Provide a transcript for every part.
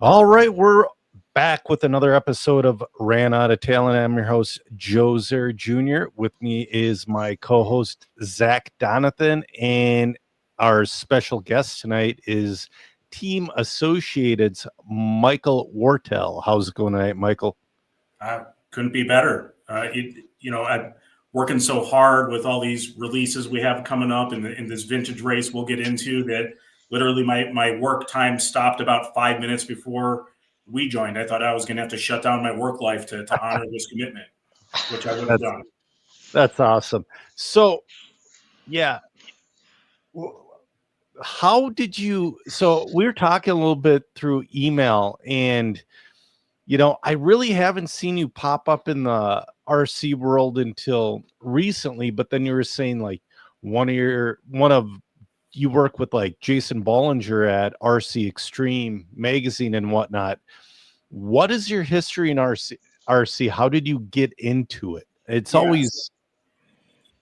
All right, we're back with another episode of Ran Out of Talent. I'm your host, Joe Zer Jr. With me is my co-host, Zach Donathan, and our special guest tonight is Team Associated's Michael Wartell. How's it going tonight, Michael? Couldn't be better. I'm working so hard with all these releases we have coming up in this vintage race we'll get into that literally my work time stopped about 5 minutes before we joined. I thought I was going to have to shut down my work life to honor this commitment, which I would have done. That's awesome. So, yeah. How did you, so we were talking a little bit through email, and I really haven't seen you pop up in the RC world until recently, but then you were saying like you work with like Jason Bollinger at RC Extreme magazine and whatnot. What is your history in RC? How did you get into it? It's always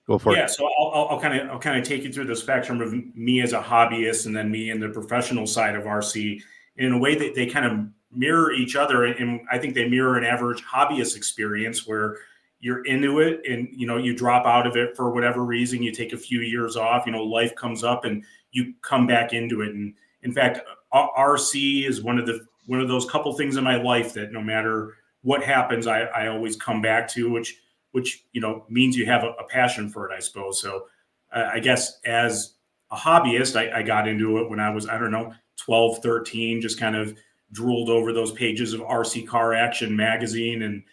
go for it. Yeah, so I'll kind of take you through the spectrum of me as a hobbyist and then me in the professional side of RC in a way that they kind of mirror each other, and I think they mirror an average hobbyist experience where you're into it and you drop out of it for whatever reason. You take a few years off, life comes up and you come back into it. And in fact, RC is one of those couple things in my life that no matter what happens, I always come back to, which means you have a passion for it, I suppose. So I guess as a hobbyist, I got into it when I was, 12, 13, just kind of drooled over those pages of RC Car Action magazine. And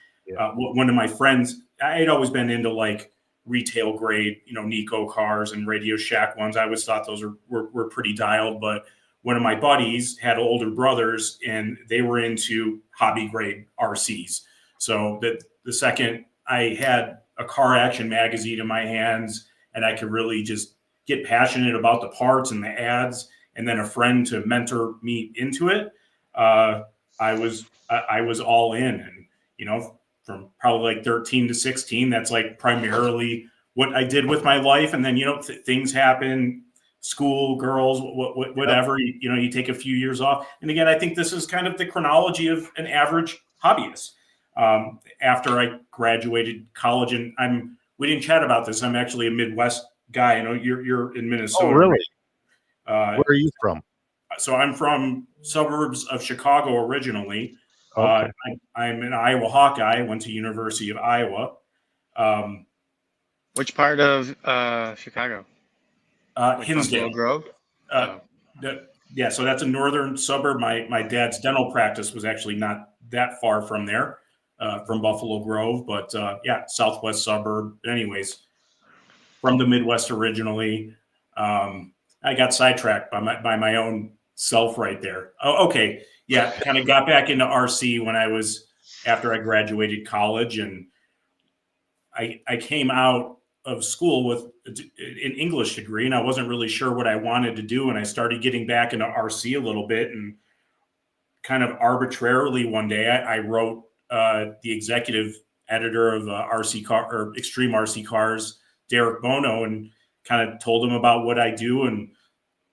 one of my friends, I had always been into like retail grade, Nico cars and Radio Shack ones. I always thought those were pretty dialed. But one of my buddies had older brothers and they were into hobby grade RCs. So that the second I had a Car Action magazine in my hands and I could really just get passionate about the parts and the ads, and then a friend to mentor me into it, I was all in. And from probably like 13 to 16, that's like primarily what I did with my life. And then things happen, school, girls, whatever. You take a few years off. And again, I think this is kind of the chronology of an average hobbyist. After I graduated college, and we didn't chat about this, I'm actually a Midwest guy. You're in Minnesota. Oh, really? Where are you from? So I'm from suburbs of Chicago originally. Okay. I'm an Iowa Hawkeye. Went to University of Iowa. Which part of Chicago? Hinsdale. Grove. Yeah, so that's a northern suburb. My dad's dental practice was actually not that far from there, from Buffalo Grove. But southwest suburb. Anyways, from the Midwest originally. I got sidetracked by my own self right there. Oh, okay. Yeah. Kind of got back into RC after I graduated college, and I came out of school with an English degree, and I wasn't really sure what I wanted to do. And I started getting back into RC a little bit, and kind of arbitrarily one day I wrote the executive editor of RC Car or Extreme RC Cars, Derek Bono, and kind of told him about what I do and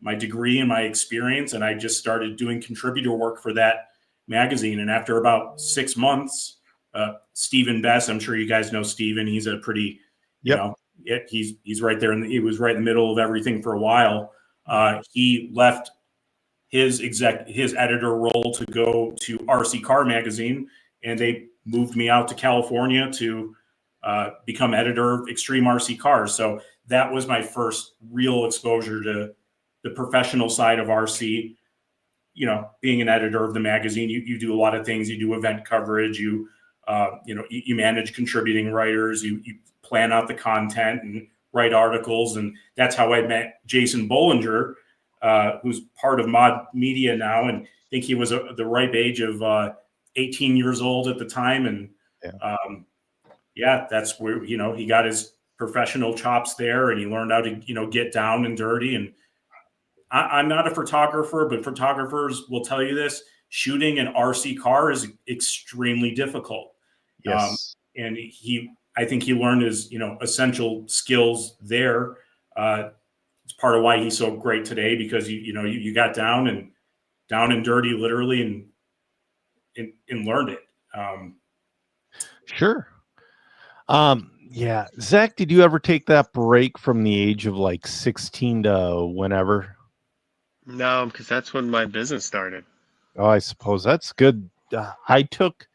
my degree and my experience. And I just started doing contributor work for that magazine. And after about 6 months, Stephen Bess, I'm sure you guys know Stephen. He's a pretty, he's right there. He was right in the middle of everything for a while. He left his editor role to go to RC Car Magazine, and they moved me out to California to become editor of Extreme RC Cars. So that was my first real exposure to the professional side of RC. Being an editor of the magazine, you do a lot of things. You do event coverage. You manage contributing writers. You plan out the content and write articles. And that's how I met Jason Bollinger, who's part of Mod Media now. And I think he was the ripe age of 18 years old at the time. And that's where, he got his professional chops there, and he learned how to, get down and dirty. And I'm not a photographer, but photographers will tell you this: shooting an RC car is extremely difficult. Yes. And I think he learned his, essential skills there. It's part of why he's so great today, because you got down and dirty, literally, and and learned it. Sure. Yeah. Zach, did you ever take that break from the age of like 16 to whenever? No, because that's when my business started. Oh, I suppose that's good. I took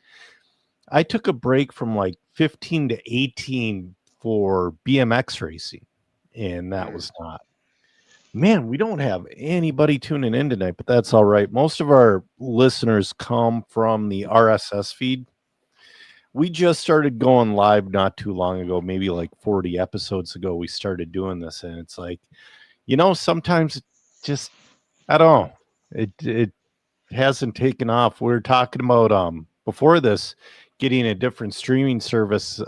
a break from like 15 to 18 for BMX racing, and that was not. Man, we don't have anybody tuning in tonight, but that's all right. Most of our listeners come from the RSS feed. We just started going live not too long ago, maybe like 40 episodes ago. We started doing this, and it's like, sometimes it just, I don't know, it hasn't taken off. We were talking about before this getting a different streaming service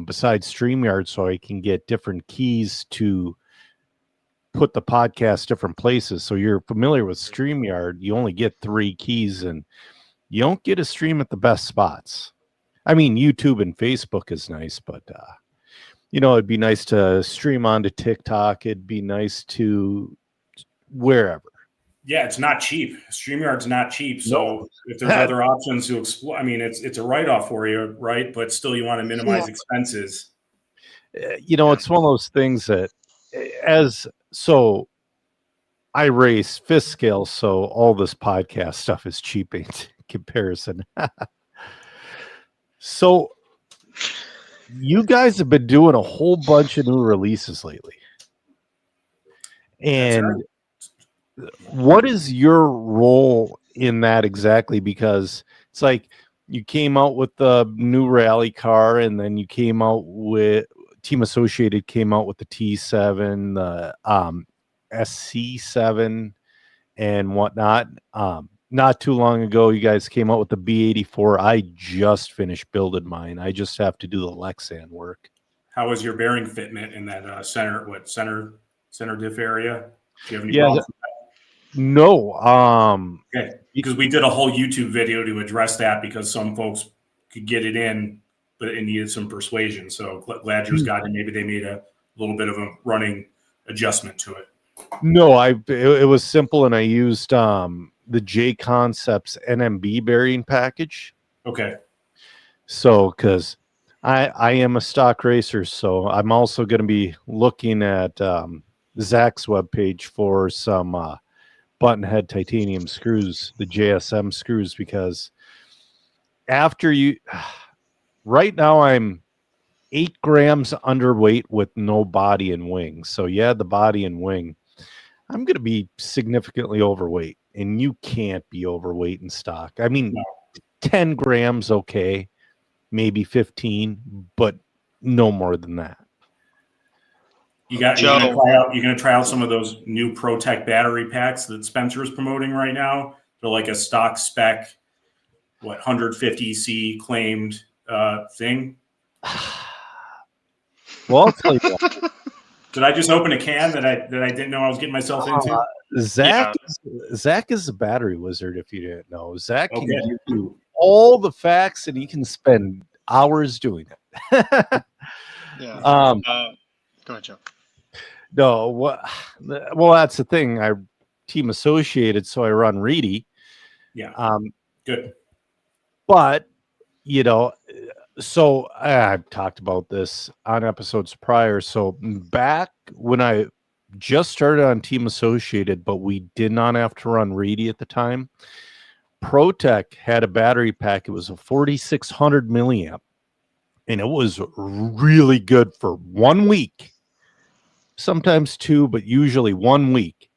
besides StreamYard, so I can get different keys to put the podcast different places. So you're familiar with StreamYard, you only get 3 keys, and you don't get a stream at the best spots. I mean, YouTube and Facebook is nice, but it'd be nice to stream onto TikTok. It'd be nice to wherever. Yeah, it's not cheap. StreamYard's not cheap. So No. if there's other options to explore, I mean, it's a write-off for you, right? But still, you want to minimize expenses. It's one of those things that I race fifth scale, so all this podcast stuff is cheap in comparison. So you guys have been doing a whole bunch of new releases lately. And what is your role in that exactly? Because it's like you came out with the new rally car, and then you came out with Team Associated came out with the T7, the SC7 and whatnot. Not too long ago, you guys came out with the B84. I just finished building mine. I just have to do the Lexan work. How was your bearing fitment in that center diff area? Do you have any problems with that? No. Okay, because we did a whole YouTube video to address that, because some folks could get it in, but it needed some persuasion. So glad yours got in. Maybe they made a little bit of a running adjustment to it. No, it was simple, and I used the J Concepts NMB bearing package. Okay. So, because I am a stock racer, so I'm also going to be looking at Zach's webpage for some button head titanium screws, the JSM screws, because right now I'm 8 grams underweight with no body and wing. So yeah, the body and wing, I'm going to be significantly overweight, and you can't be overweight in stock. I mean, 10 grams, okay, maybe 15, but no more than that. You're going to try out some of those new ProTech battery packs that Spencer's promoting right now. They're like a stock spec, 150C claimed thing. Well, I'll tell you what. Did I just open a can that I didn't know I was getting myself into? Zach is a battery wizard, if you didn't know. Zach can give you all the facts, and he can spend hours doing it. Yeah. Go ahead, Joe. No, well, that's the thing. I Team Associated, so I run Reedy. Yeah. Good. But so I've talked about this on episodes prior. So back when I just started on Team Associated, but we did not have to run Reedy at the time, ProTech had a battery pack. It was a 4600 milliamp, and it was really good for 1 week, sometimes 2, but usually 1 week.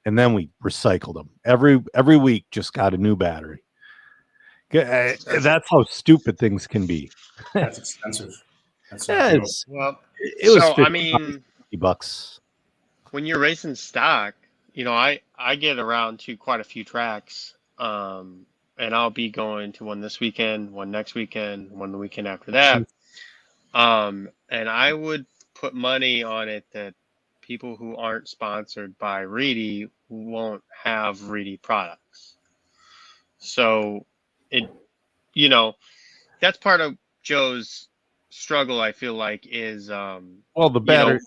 And then we recycled them every week. Just got a new battery. That's how stupid things can be. That's expensive. It was $50. When you're racing stock, I get around to quite a few tracks, and I'll be going to one this weekend, one next weekend, one the weekend after that. And I would put money on it that people who aren't sponsored by Reedy won't have Reedy products. So that's part of Joe's struggle, I feel like, is the battery.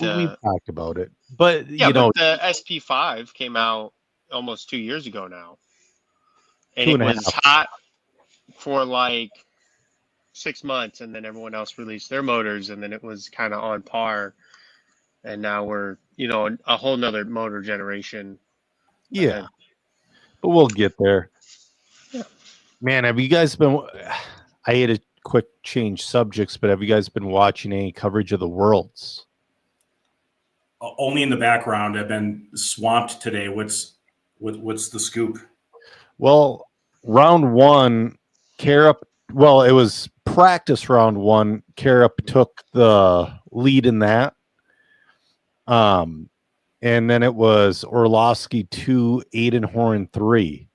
We talked about it, but but the SP5 came out almost 2 years ago now, and it was hot. for like 6 months, and then everyone else released their motors, and then it was kind of on par. And now we're, a whole nother motor generation Yeah, ahead. but we'll get there. Yeah. Man, have you guys been? I hate to quick change subjects, but have you guys been watching any coverage of the Worlds? Only in the background. I've been swamped today. What's the scoop? Well, round one, Carup. Well, it was practice round one. Carup took the lead in that. And then it was Orlovsky 2, Eidenhorn 3.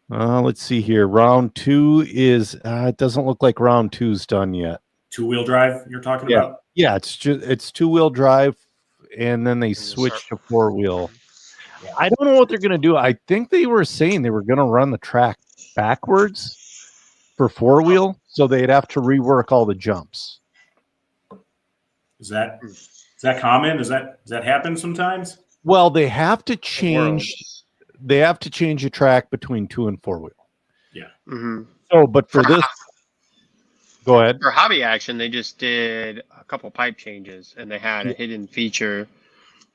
Let's see here. Round two is it doesn't look like round two's done yet. 2-wheel drive you're talking about? Yeah, it's 2-wheel drive, and then they switched to 4-wheel. Yeah. I don't know what they're gonna do. I think they were saying they were gonna run the track backwards for 4-wheel, so they'd have to rework all the jumps. Is that common? Does that happen sometimes? Well, they have to change. They have to change the track between 2 and 4-wheel. Yeah. Mm-hmm. So, but for this, go ahead. For hobby action, they just did a couple pipe changes, and they had a hidden feature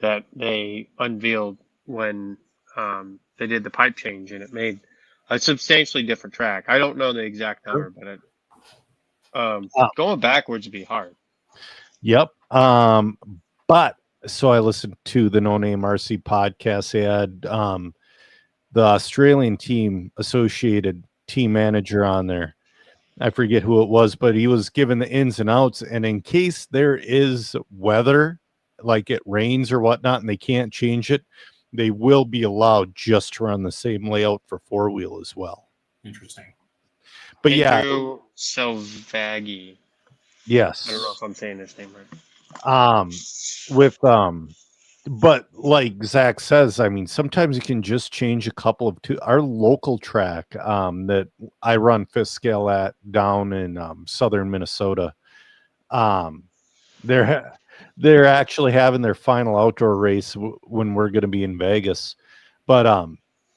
that they unveiled when they did the pipe change, and it made a substantially different track. I don't know the exact number, but going backwards would be hard. Yep. But so I listened to the No Name RC podcast. They had the Australian team associated team manager on there. I forget who it was, but he was given the ins and outs. And in case there is weather, like it rains or whatnot, and they can't change it, they will be allowed just to run the same layout for 4-wheel as well. Interesting. But yeah, Selvaggi. yes. I don't know if I'm saying his name right. But like Zach says, I mean, sometimes you can just change a couple of our local track that I run fifth scale at down in southern Minnesota. They're actually having their final outdoor race when we're going to be in Vegas. But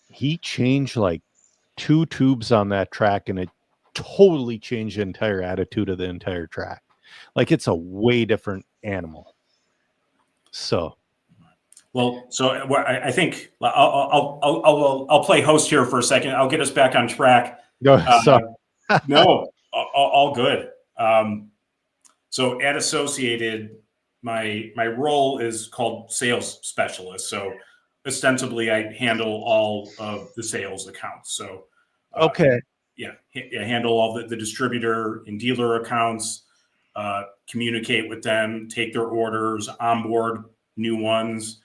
he changed like 2 tubes on that track, and it totally changed the entire attitude of the entire track. Like it's a way different animal. So. Well, so I think I'll play host here for a second. I'll get us back on track. No, all good. So at Associated, my role is called sales specialist. So ostensibly, I handle all of the sales accounts. So okay, I handle all the distributor and dealer accounts, communicate with them, take their orders, onboard new ones.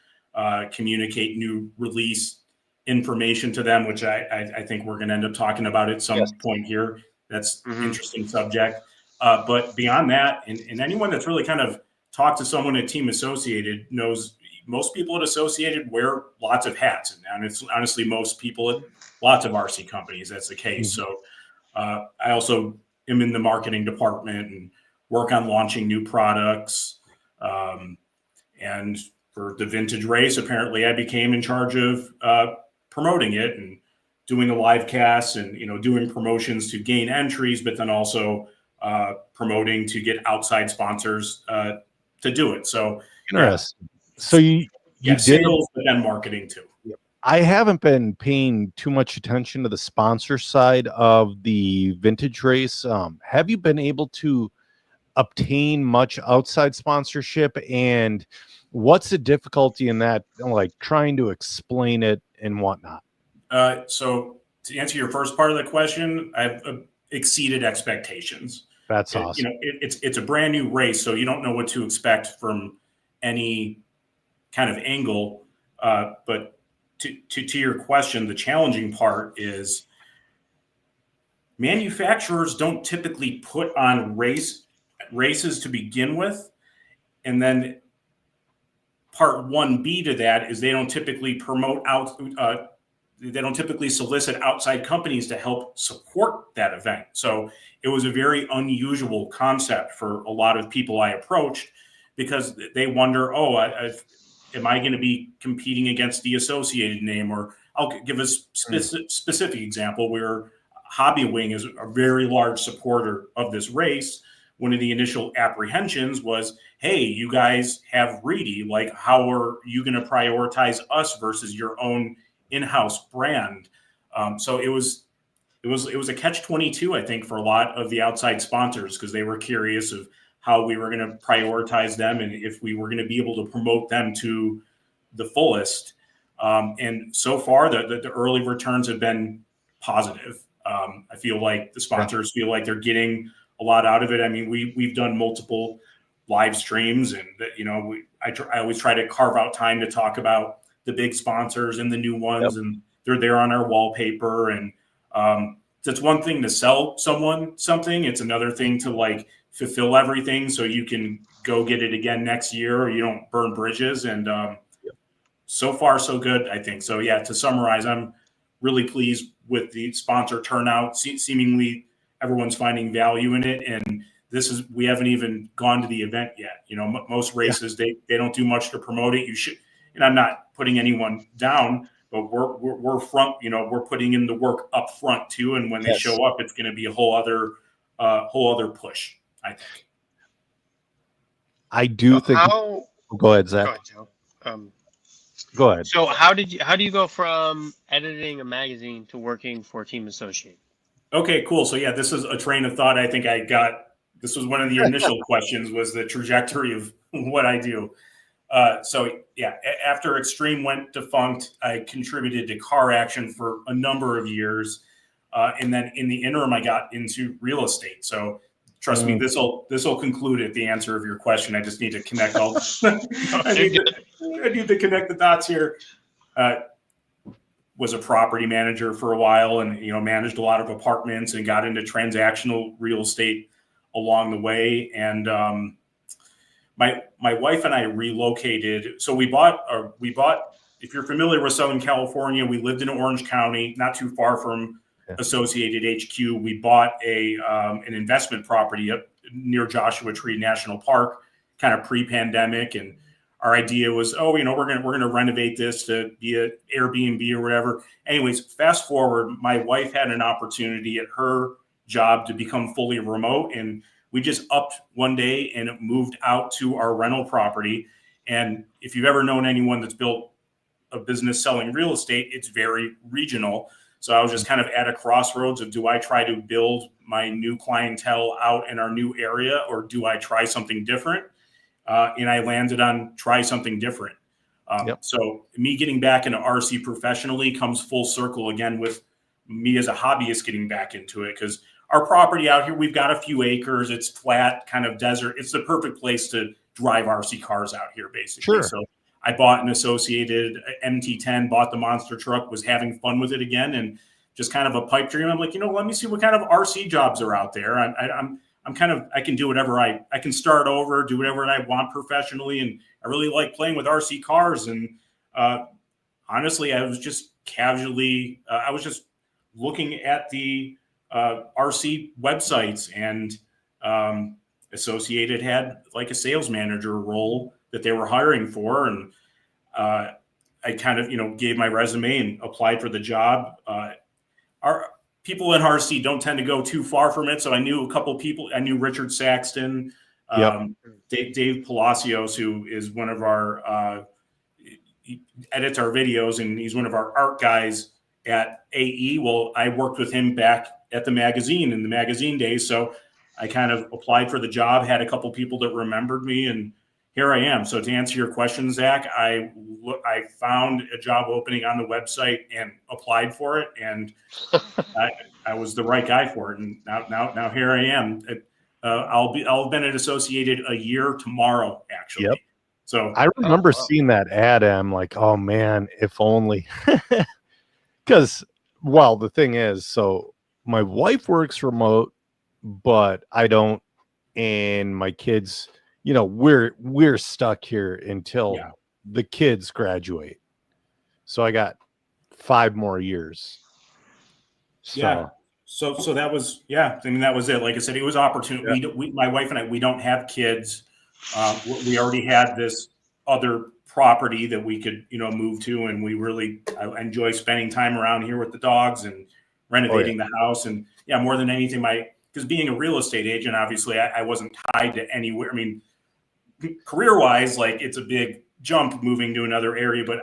Communicate new release information to them, which I think we're going to end up talking about at some point here. That's an interesting subject. But beyond that, and anyone that's really kind of talked to someone at Team Associated knows most people at Associated wear lots of hats. And it's honestly, most people at lots of RC companies, that's the case. So I also am in the marketing department and work on launching new products. And for the vintage race, apparently I became in charge of promoting it and doing the live casts and, doing promotions to gain entries, but then also promoting to get outside sponsors to do it. So interesting. So you did sales, but then marketing too. I haven't been paying too much attention to the sponsor side of the vintage race. Have you been able to obtain much outside sponsorship, and what's the difficulty in that, like trying to explain it and whatnot? So to answer your first part of the question, I've exceeded expectations. That's awesome. It's a brand new race, so you don't know what to expect from any kind of angle. But to your question, the challenging part is manufacturers don't typically put on races to begin with, and then part 1B to that is they don't typically promote out. They don't typically solicit outside companies to help support that event. So it was a very unusual concept for a lot of people I approached, because they wonder, am I going to be competing against the Associated name? Or I'll give a specific example where Hobby Wing is a very large supporter of this race. One of the initial apprehensions was, hey, you guys have Reedy. Like, how are you going to prioritize us versus your own in-house brand? So it was a catch-22, I think, for a lot of the outside sponsors, because they were curious of how we were going to prioritize them and if we were going to be able to promote them to the fullest. And so far, the early returns have been positive. I feel like the sponsors feel like they're getting a lot out of it. I mean, we've done multiple live streams, and I always try to carve out time to talk about the big sponsors and the new ones, and they're there on our wallpaper. And it's one thing to sell someone something; it's another thing to like fulfill everything so you can go get it again next year, or you don't burn bridges. And so far, so good, I think. So yeah, to summarize, I'm really pleased with the sponsor turnout. Seemingly everyone's finding value in it, and we haven't even gone to the event yet. Most races they don't do much to promote it. You should, and I'm not putting anyone down, but we're front. We're putting in the work up front too, and when they show up, it's going to be a whole other push, I think. I do think. Go ahead, Zach. Go ahead, Joe. Go ahead. So how do you go from editing a magazine to working for Team Associate? Okay, cool. So yeah, this is a train of thought. I think I got. This was one of the initial questions, was the trajectory of what I do. So yeah, after Extreme went defunct, I contributed to Car Action for a number of years, and then in the interim, I got into real estate. So trust me, this will conclude it. The answer of your question. I just need to connect all. I need to connect the dots here. Was a property manager for a while, and managed a lot of apartments, and got into transactional real estate along the way. And my wife and I relocated. So we bought. If you're familiar with Southern California, we lived in Orange County, not too far from Associated HQ. We bought an investment property up near Joshua Tree National Park, kind of pre-pandemic, and our idea was, we're gonna renovate this to be an Airbnb or whatever. Anyways, fast forward, my wife had an opportunity at her job to become fully remote, and we just upped one day and moved out to our rental property. And if you've ever known anyone that's built a business selling real estate, it's very regional. So I was just kind of at a crossroads of, do I try to build my new clientele out in our new area, or do I try something different? And I landed on try something different. So me getting back into RC professionally comes full circle again with me as a hobbyist getting back into it, because our property out here, we've got a few acres. It's flat, kind of desert. It's the perfect place to drive RC cars out here, basically. Sure. So I bought an Associated MT10, bought the monster truck, was having fun with it again, and just kind of a pipe dream. I'm like, let me see what kind of RC jobs are out there. I can do whatever I can start over, do whatever I want professionally. And I really like playing with RC cars. And honestly, I was just casually, I was just looking at the RC websites, and Associated had like a sales manager role that they were hiring for. And I kind of, gave my resume and applied for the job. Our people in RC don't tend to go too far from it. So I knew a couple of people. I knew Richard Saxton, Dave Palacios, who is one of our, he edits our videos, and he's one of our art guys at AE. Well, I worked with him back at the magazine in the magazine days. So I kind of applied for the job, had a couple people that remembered me, and here I am. So to answer your question, Zach, I found a job opening on the website and applied for it, and I was the right guy for it. And now here I am. I'll have been at Associated a year tomorrow, actually. Yep. So I remember seeing that ad. I'm like, oh man, if only. Because, well, the thing is, so my wife works remote, but I don't, and my kids, we're stuck here until the kids graduate. So I got 5 more years. So. Yeah. So that was, I mean, that was it. Like I said, it was opportunity. Yeah. My wife and I, we don't have kids. We already had this other property that we could, move to. And I enjoy spending time around here with the dogs and renovating the house. And yeah, more than anything, because being a real estate agent, obviously I wasn't tied to anywhere. I mean, career wise, like it's a big jump moving to another area, but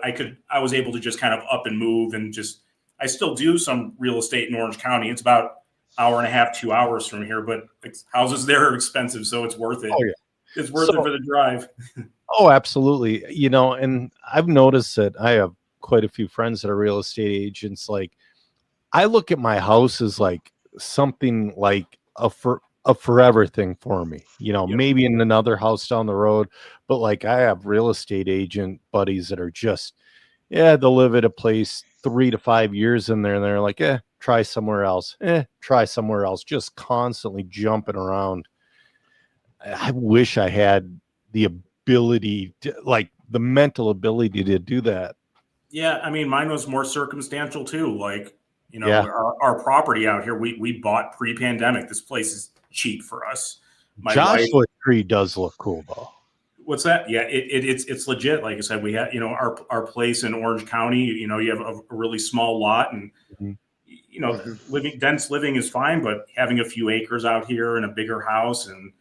I was able to just kind of up and move, and just, I still do some real estate in Orange County. It's about hour and a half, 2 hours from here, but houses there are expensive. So it's worth it. Oh, yeah. It's worth it for the drive. Oh, absolutely. And I've noticed that I have quite a few friends that are real estate agents. Like, I look at my house as like something like a forever thing for me, Yep. maybe in another house down the road. But like, I have real estate agent buddies that are just, they'll live at a place 3 to 5 years in there, and they're like, try somewhere else, try somewhere else, just constantly jumping around. I wish I had the ability to, like, the mental ability to do that. Yeah, I mean, mine was more circumstantial too. Like, Yeah. our property out here, we bought pre-pandemic. This place is cheap for us. My wife, Joshua Tree does look cool though. what's that? Yeah, it's legit. Like I said, we had, our place in Orange County, you have a really small lot, and dense living is fine, but having a few acres out here and a bigger house, and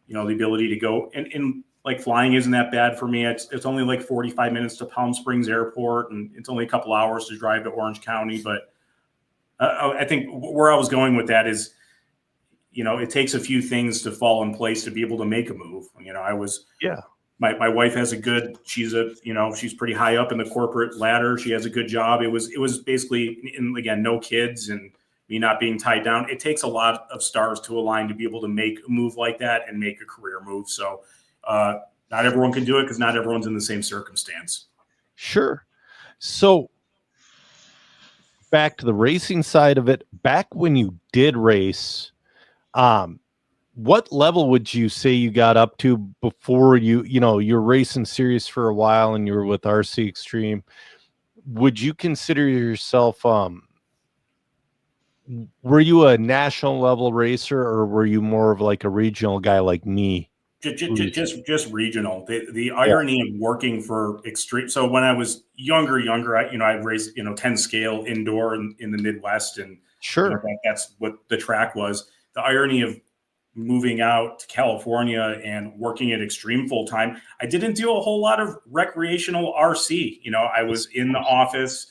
the ability to go and like flying isn't that bad for me. It's only like 45 minutes to Palm Springs Airport, and it's only a couple hours to drive to Orange County. But I think where I was going with that is, it takes a few things to fall in place to be able to make a move. My wife has she's pretty high up in the corporate ladder. She has a good job. It was basically, and again, no kids and me not being tied down. It takes a lot of stars to align to be able to make a move like that and make a career move. So not everyone can do it, because not everyone's in the same circumstance. Sure. So back to the racing side of it, back when you did race, what level would you say you got up to before you're racing serious for a while and you were with RC Extreme? Would you consider yourself, were you a national level racer, or were you more of like a regional guy like me? Just regional. The irony of working for Extreme. So when I was younger, I raced 10 scale indoor in the Midwest, and sure, that's what the track was. The irony of moving out to California and working at Extreme full time, I didn't do a whole lot of recreational RC. I was in the office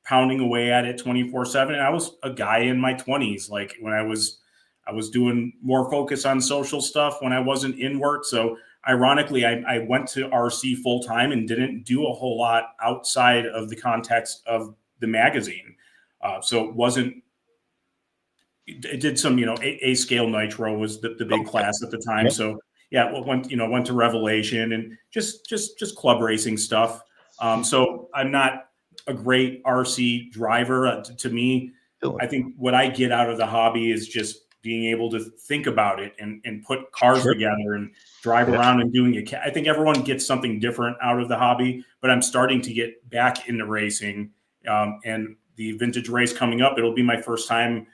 pounding away at it 24/7, and I was a guy in my 20s. Like, when I was doing more focus on social stuff when I wasn't in work. So ironically, I went to RC full time and didn't do a whole lot outside of the context of the magazine. So it did some, A scale nitro was the big class at the time. Yep. So yeah, went to Revelation and just club racing stuff. So I'm not a great RC driver. To me, I think what I get out of the hobby is just being able to think about it and put cars together and drive around and doing it. I think everyone gets something different out of the hobby, but I'm starting to get back into racing. And the vintage race coming up, it'll be my first time,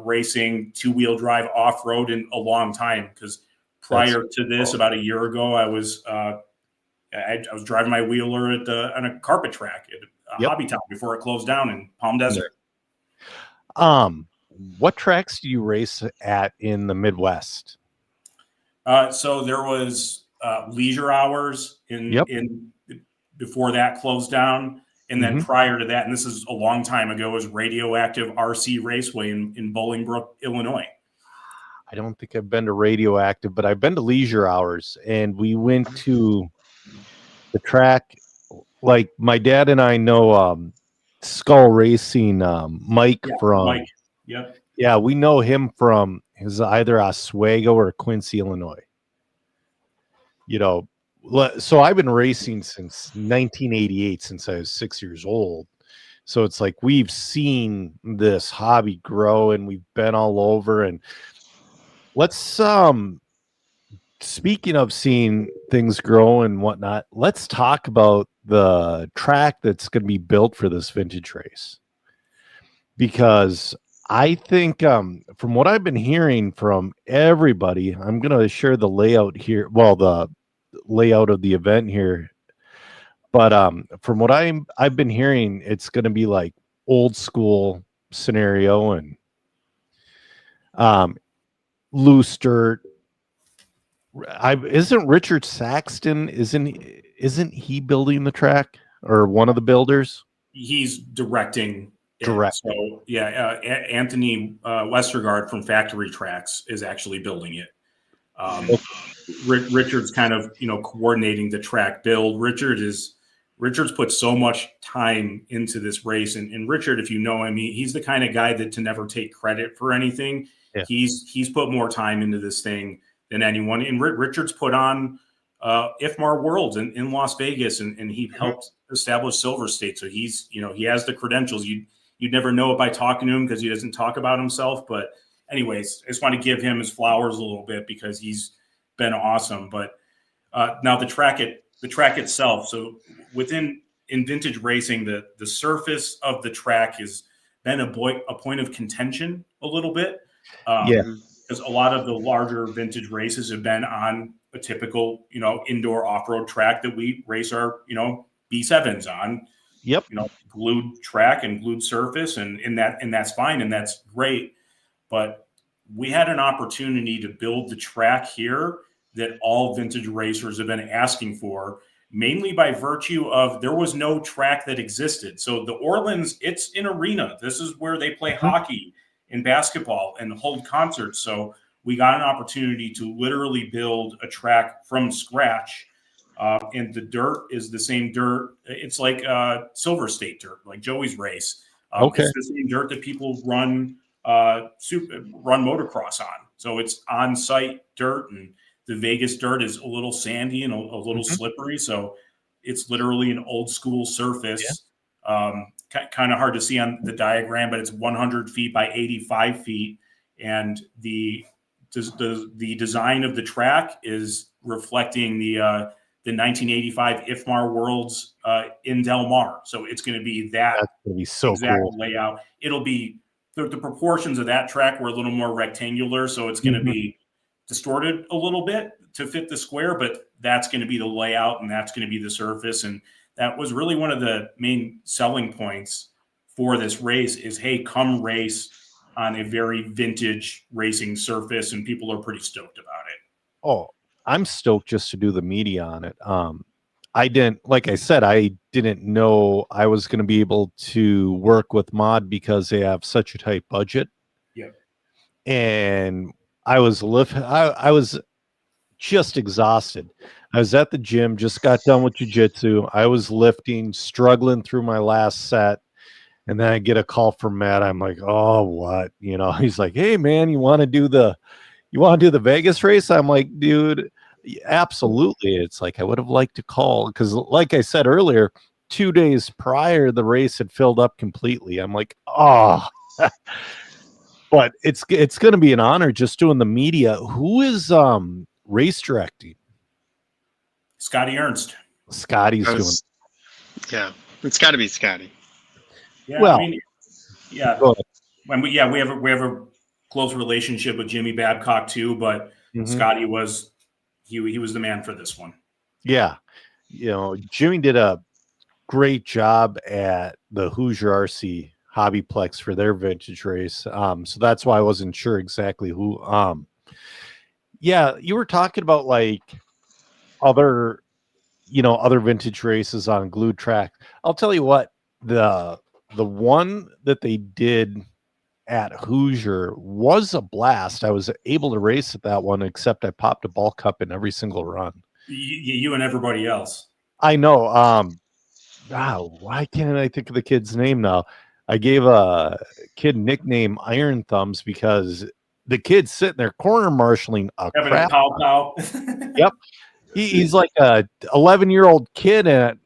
racing 2-wheel drive off-road in a long time. Because prior to this, about a year ago, I was driving my wheeler on a carpet track at Hobby Town before it closed down in Palm Desert. What tracks do you race at in the Midwest? So there was Leisure Hours in before that closed down. And then prior to that, and this is a long time ago, was Radioactive RC Raceway in Bolingbrook, Illinois. I don't think I've been to Radioactive, but I've been to Leisure Hours, and we went to the track. Like, my dad and I know Skull Racing, Mike from Mike. Yep. Yeah, we know him from either Oswego or Quincy, Illinois. So I've been racing since 1988, since I was 6 years old. So it's like we've seen this hobby grow, and we've been all over. And let's speaking of seeing things grow and whatnot, let's talk about the track that's going to be built for this vintage race, because I think from what I've been hearing from everybody, I'm going to share the layout here. Well, the layout of the event here. But from what I've been hearing, it's going to be like old school scenario, and loose dirt. Isn't Richard Saxton, isn't he building the track, or one of the builders? He's directing it. Direct. So yeah, Anthony Westergaard from Factory Tracks is actually building it. Richard's kind of, coordinating the track build. Richard's put so much time into this race, and Richard, if you know him, he's the kind of guy that to never take credit for anything. Yeah. He's put more time into this thing than anyone. And Richard's put on IFMAR Worlds in Las Vegas, and he helped establish Silver State. So he's, he has the credentials. You'd never know it by talking to him because he doesn't talk about himself. But anyways, I just want to give him his flowers a little bit because he's been awesome. But now the track itself. So in vintage racing, the surface of the track has been a point of contention a little bit. Because a lot of the larger vintage races have been on a typical, indoor off-road track that we race our, B7s on. Yep. Glued track and glued surface, and that's fine, and that's great. But we had an opportunity to build the track here that all vintage racers have been asking for, mainly by virtue of there was no track that existed. So the Orleans, it's an arena. This is where they play hockey and basketball and hold concerts. So we got an opportunity to literally build a track from scratch. And the dirt is the same dirt. It's like Silver State dirt, like Joey's race. Okay. It's the same dirt that people run motocross on. So it's on-site dirt, and the Vegas dirt is a little sandy and a little slippery. So it's literally an old school surface. Yeah. Kind of hard to see on the diagram, but it's 100 feet by 85 feet. And the design of the track is reflecting the 1985 IFMAR Worlds in Del Mar. So it's going to be that's going to be so exact cool layout. It'll be the proportions of that track were a little more rectangular, so it's going to be distorted a little bit to fit the square, but that's going to be the layout, and that's going to be the surface. And that was really one of the main selling points for this race is, hey, come race on a very vintage racing surface, and people are pretty stoked about it. Oh, I'm stoked just to do the media on it. I didn't know I was going to be able to work with Mod because they have such a tight budget. Yeah. And I was just exhausted. I was at the gym, just got done with jiu-jitsu. I was lifting, struggling through my last set. And then I get a call from Matt. I'm like, oh, what? He's like, hey man, you want to do the Vegas race? I'm like, dude, absolutely. It's like, I would have liked to call because like I said earlier, 2 days prior, the race had filled up completely. I'm like, oh, but it's going to be an honor just doing the media. Who is race directing? Scotty Ernst. Scotty's doing. Yeah, it's got to be Scotty. Yeah, well, yeah. When we have a close relationship with Jimmy Babcock too, but Scotty was he was the man for this one. Yeah, Jimmy did a great job at the Hoosier RC Hobbyplex for their vintage race. So that's why I wasn't sure exactly who. Yeah, you were talking about like other vintage races on glued track. I'll tell you what, the one that they did at Hoosier was a blast. I was able to race at that one, except I popped a ball cup in every single run. You and everybody else. I know. Why can't I think of the kid's name now? I gave a kid nickname Iron Thumbs because the kid's sitting there corner marshaling a crap. Pow. Yep. He's like a 11-year-old kid, and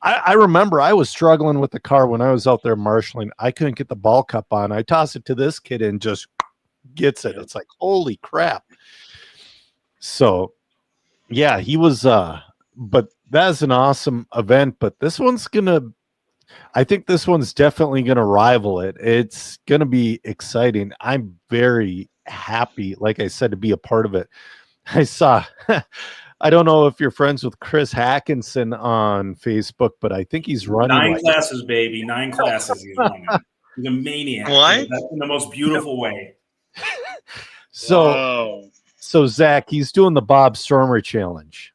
I remember I was struggling with the car when I was out there marshaling. I couldn't get the ball cup on. I toss it to this kid and just gets it. It's like, holy crap. So, yeah, he was but that's an awesome event. But this one's I think this one's definitely going to rival it. It's going to be exciting. I'm very happy, like I said, to be a part of it. I saw... I don't know if you're friends with Chris Hackinson on Facebook, but I think he's running 9 classes, baby. 9 classes he's running. He's a maniac. What? That's in the most beautiful way. So, Whoa. so Zach, he's doing the Bob Stormer challenge.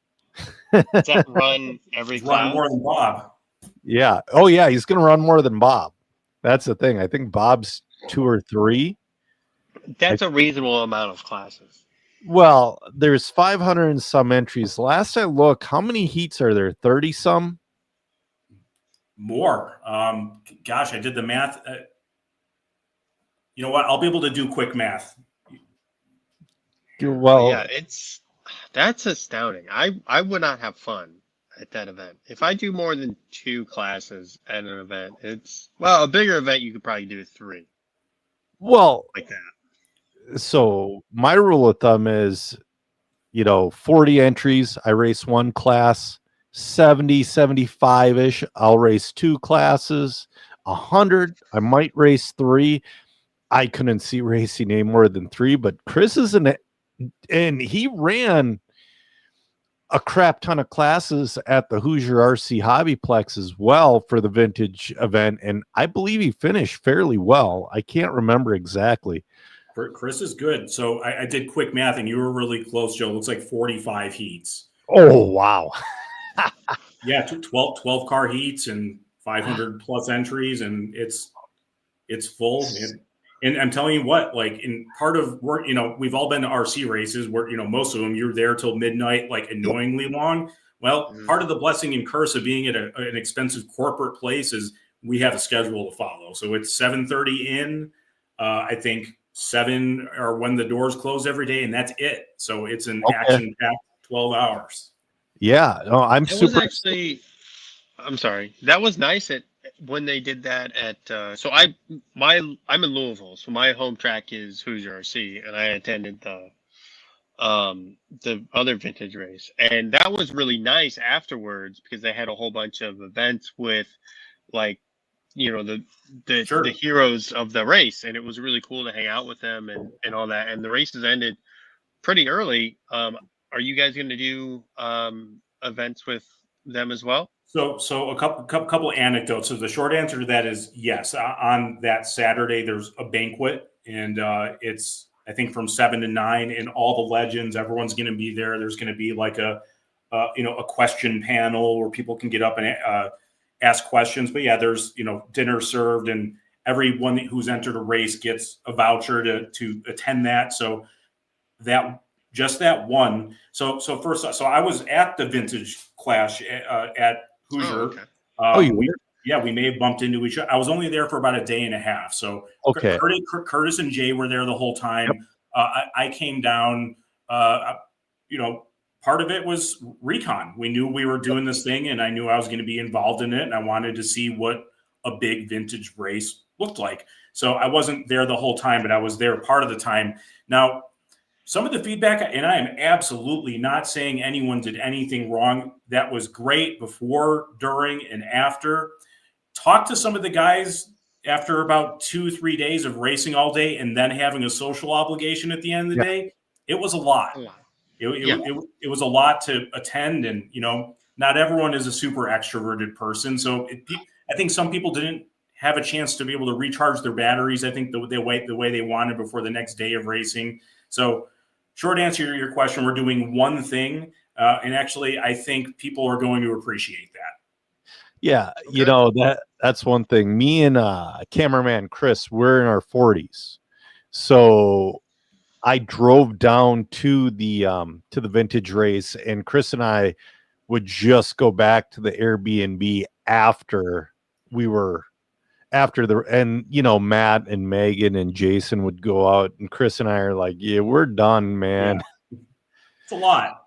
Does that run every He's running class? more than Bob. Yeah. Oh, yeah. He's going to run more than Bob. That's the thing. I think Bob's 2 or 3. That's a reasonable amount of classes. Well, there's 500 and some entries. Last I look, how many heats are there? 30 some? More. Gosh, I did the math. You know what? I'll be able to do quick math. Well, Yeah, that's astounding. I would not have fun at that event. If I do more than 2 classes at an event, a bigger event you could probably do 3 well, like that. so my rule of thumb is, 40 entries, I race 1 class, 70, 75-ish, I'll race 2 classes, 100, I might race 3. I couldn't see racing any more than 3, but Chris is and he ran a crap ton of classes at the Hoosier RC Hobbyplex as well for the vintage event, and I believe he finished fairly well. I can't remember exactly. Chris is good. So I did quick math, and you were really close, Joe. It looks like 45 heats. Oh, wow. Yeah, 12 car heats and 500 plus entries, and it's full. And I'm telling you what, like in part of work, we've all been to RC races where, most of them you're there till midnight, like annoyingly long. Well, part of the blessing and curse of being at an expensive corporate place is we have a schedule to follow. So it's 7:30 in, I think 7 or when the doors close every day, and that's it. So it's an action-packed 12 hours. Yeah, no, I'm It super. was actually, I'm sorry. That was nice when they did that at. So I'm in Louisville, so my home track is Hoosier RC, and I attended the other vintage race, and that was really nice afterwards because they had a whole bunch of events with, like, the heroes of the race, and it was really cool to hang out with them and all that. And the races ended pretty early. Are you guys going to do events with them as well? So a couple anecdotes. So the short answer to that is yes. On that Saturday, there's a banquet, and it's I think from 7 to 9, and all the legends. Everyone's going to be there. There's going to be like a question panel where people can get up and ask questions. But yeah, there's dinner served, and everyone who's entered a race gets a voucher to attend that. So that one. So first, so I was at the vintage clash at Hoosier. Oh, okay. We may have bumped into each other. I was only there for about a day and a half. So okay. Curtis and Jay were there the whole time. Yep. I came down. Part of it was recon. We knew we were doing this thing, and I knew I was going to be involved in it, and I wanted to see what a big vintage race looked like. So I wasn't there the whole time, but I was there part of the time. Now, some of the feedback, and I am absolutely not saying anyone did anything wrong. That was great before, during, and after. Talk to some of the guys after about 2-3 days of racing all day and then having a social obligation at the end of the day. It was a lot. It was a lot to attend, and not everyone is a super extroverted person. So I think some people didn't have a chance to be able to recharge their batteries. I think the way they wanted before the next day of racing. So, short answer to your question, we're doing one thing, and actually, I think people are going to appreciate that. Yeah, okay. That's one thing. Me and cameraman Chris, we're in our 40s, so I drove down to the vintage race, and Chris and I would just go back to the Airbnb after Matt and Megan and Jason would go out, and Chris and I are like, yeah, we're done, man. Yeah. It's a lot.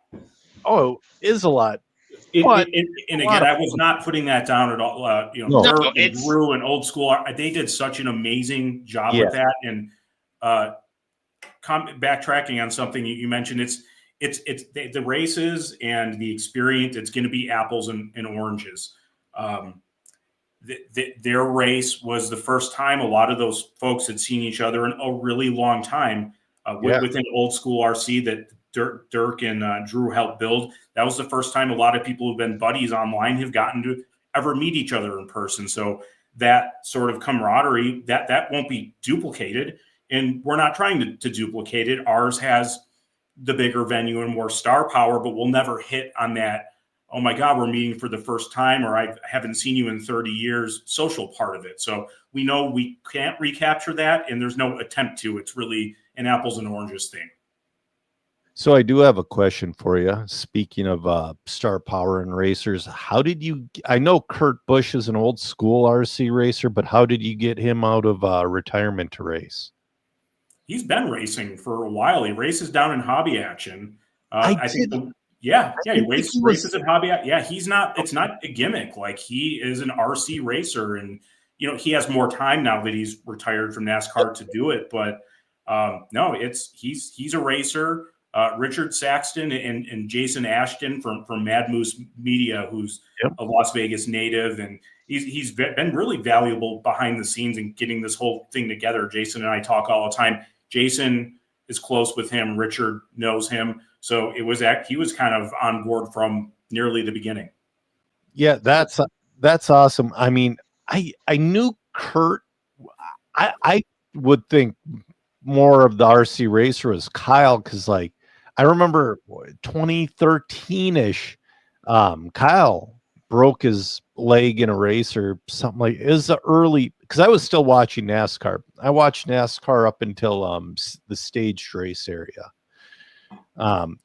Oh, it is a lot. And again, I was not putting that down at all. Dirk and Drew and Old School, they did such an amazing job with that. And backtracking on something you mentioned, it's the races and the experience. It's going to be apples and oranges. Their race was the first time a lot of those folks had seen each other in a really long time within Old School RC that Dirk and Drew helped build. That was the first time a lot of people who've been buddies online have gotten to ever meet each other in person. So that sort of camaraderie, that won't be duplicated. And we're not trying to duplicate it. Ours has the bigger venue and more star power, but we'll never hit on that, oh my God, we're meeting for the first time, or I haven't seen you in 30 years social part of it. So we know we can't recapture that, and there's no attempt to. It's really an apples and oranges thing. So I do have a question for you. Speaking of star power and racers, how did you, I know Kurt Busch is an old school RC racer, but how did you get him out of retirement to race? He's been racing for a while. He races down in Hobby Action. I think he races in Hobby. Yeah, he's not. It's not a gimmick. Like, he is an RC racer, and he has more time now that he's retired from NASCAR to do it. But no, he's a racer. Richard Saxton and Jason Ashton from Mad Moose Media, who's a Las Vegas native, and he's been really valuable behind the scenes in getting this whole thing together. Jason and I talk all the time. Jason is close with him. Richard knows him. So he was kind of on board from nearly the beginning. Yeah, that's awesome. I mean, I knew Kurt. I would think more of the RC racer was Kyle, because like I remember 2013-ish, Kyle broke his leg in a race or something. Like, it was the early, because I was still watching NASCAR. I watched NASCAR up until the staged race area.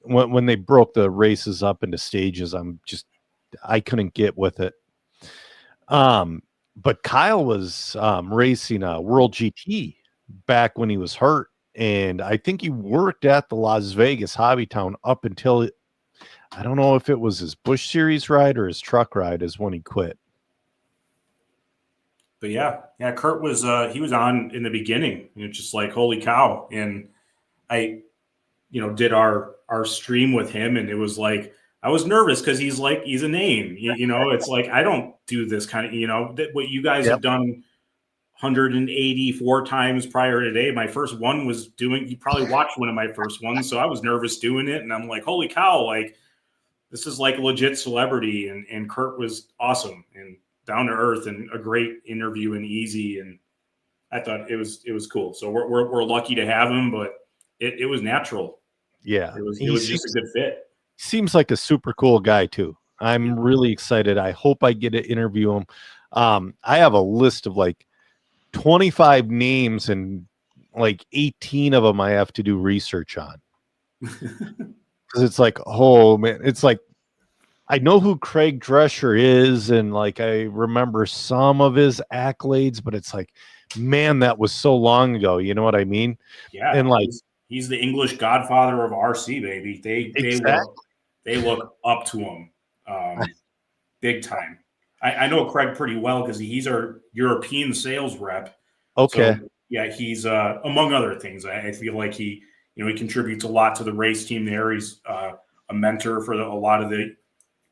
When they broke the races up into stages, I couldn't get with it. But Kyle was racing a World GT back when he was hurt, and I think he worked at the Las Vegas Hobbytown up until I don't know if it was his Busch Series ride or his truck ride is when he quit. But yeah, Kurt was he was on in the beginning, and it's just like, holy cow. And I did our stream with him, and it was like, I was nervous because he's a name, it's like, I don't do this kind of, what you guys have done 184 times prior to today. My first one was you probably watched one of my first ones. So I was nervous doing it, and I'm like, holy cow, like, this is like a legit celebrity. And Kurt was awesome and down to earth and a great interview and easy. And I thought it was cool. So we're lucky to have him, but it was natural. Yeah. It was just a good fit. Seems like a super cool guy too. I'm really excited. I hope I get to interview him. I have a list of like 25 names, and like 18 of them I have to do research on. Because it's like, oh man, it's like, I know who Craig Drescher is, and like I remember some of his accolades, but it's like, man, that was so long ago. You know what I mean? Yeah. And like, he's the English godfather of RC, baby. They look up to him big time. I know Craig pretty well because he's our European sales rep. Okay. So, yeah, he's among other things. I feel like he contributes a lot to the race team there. He's a mentor for a lot of the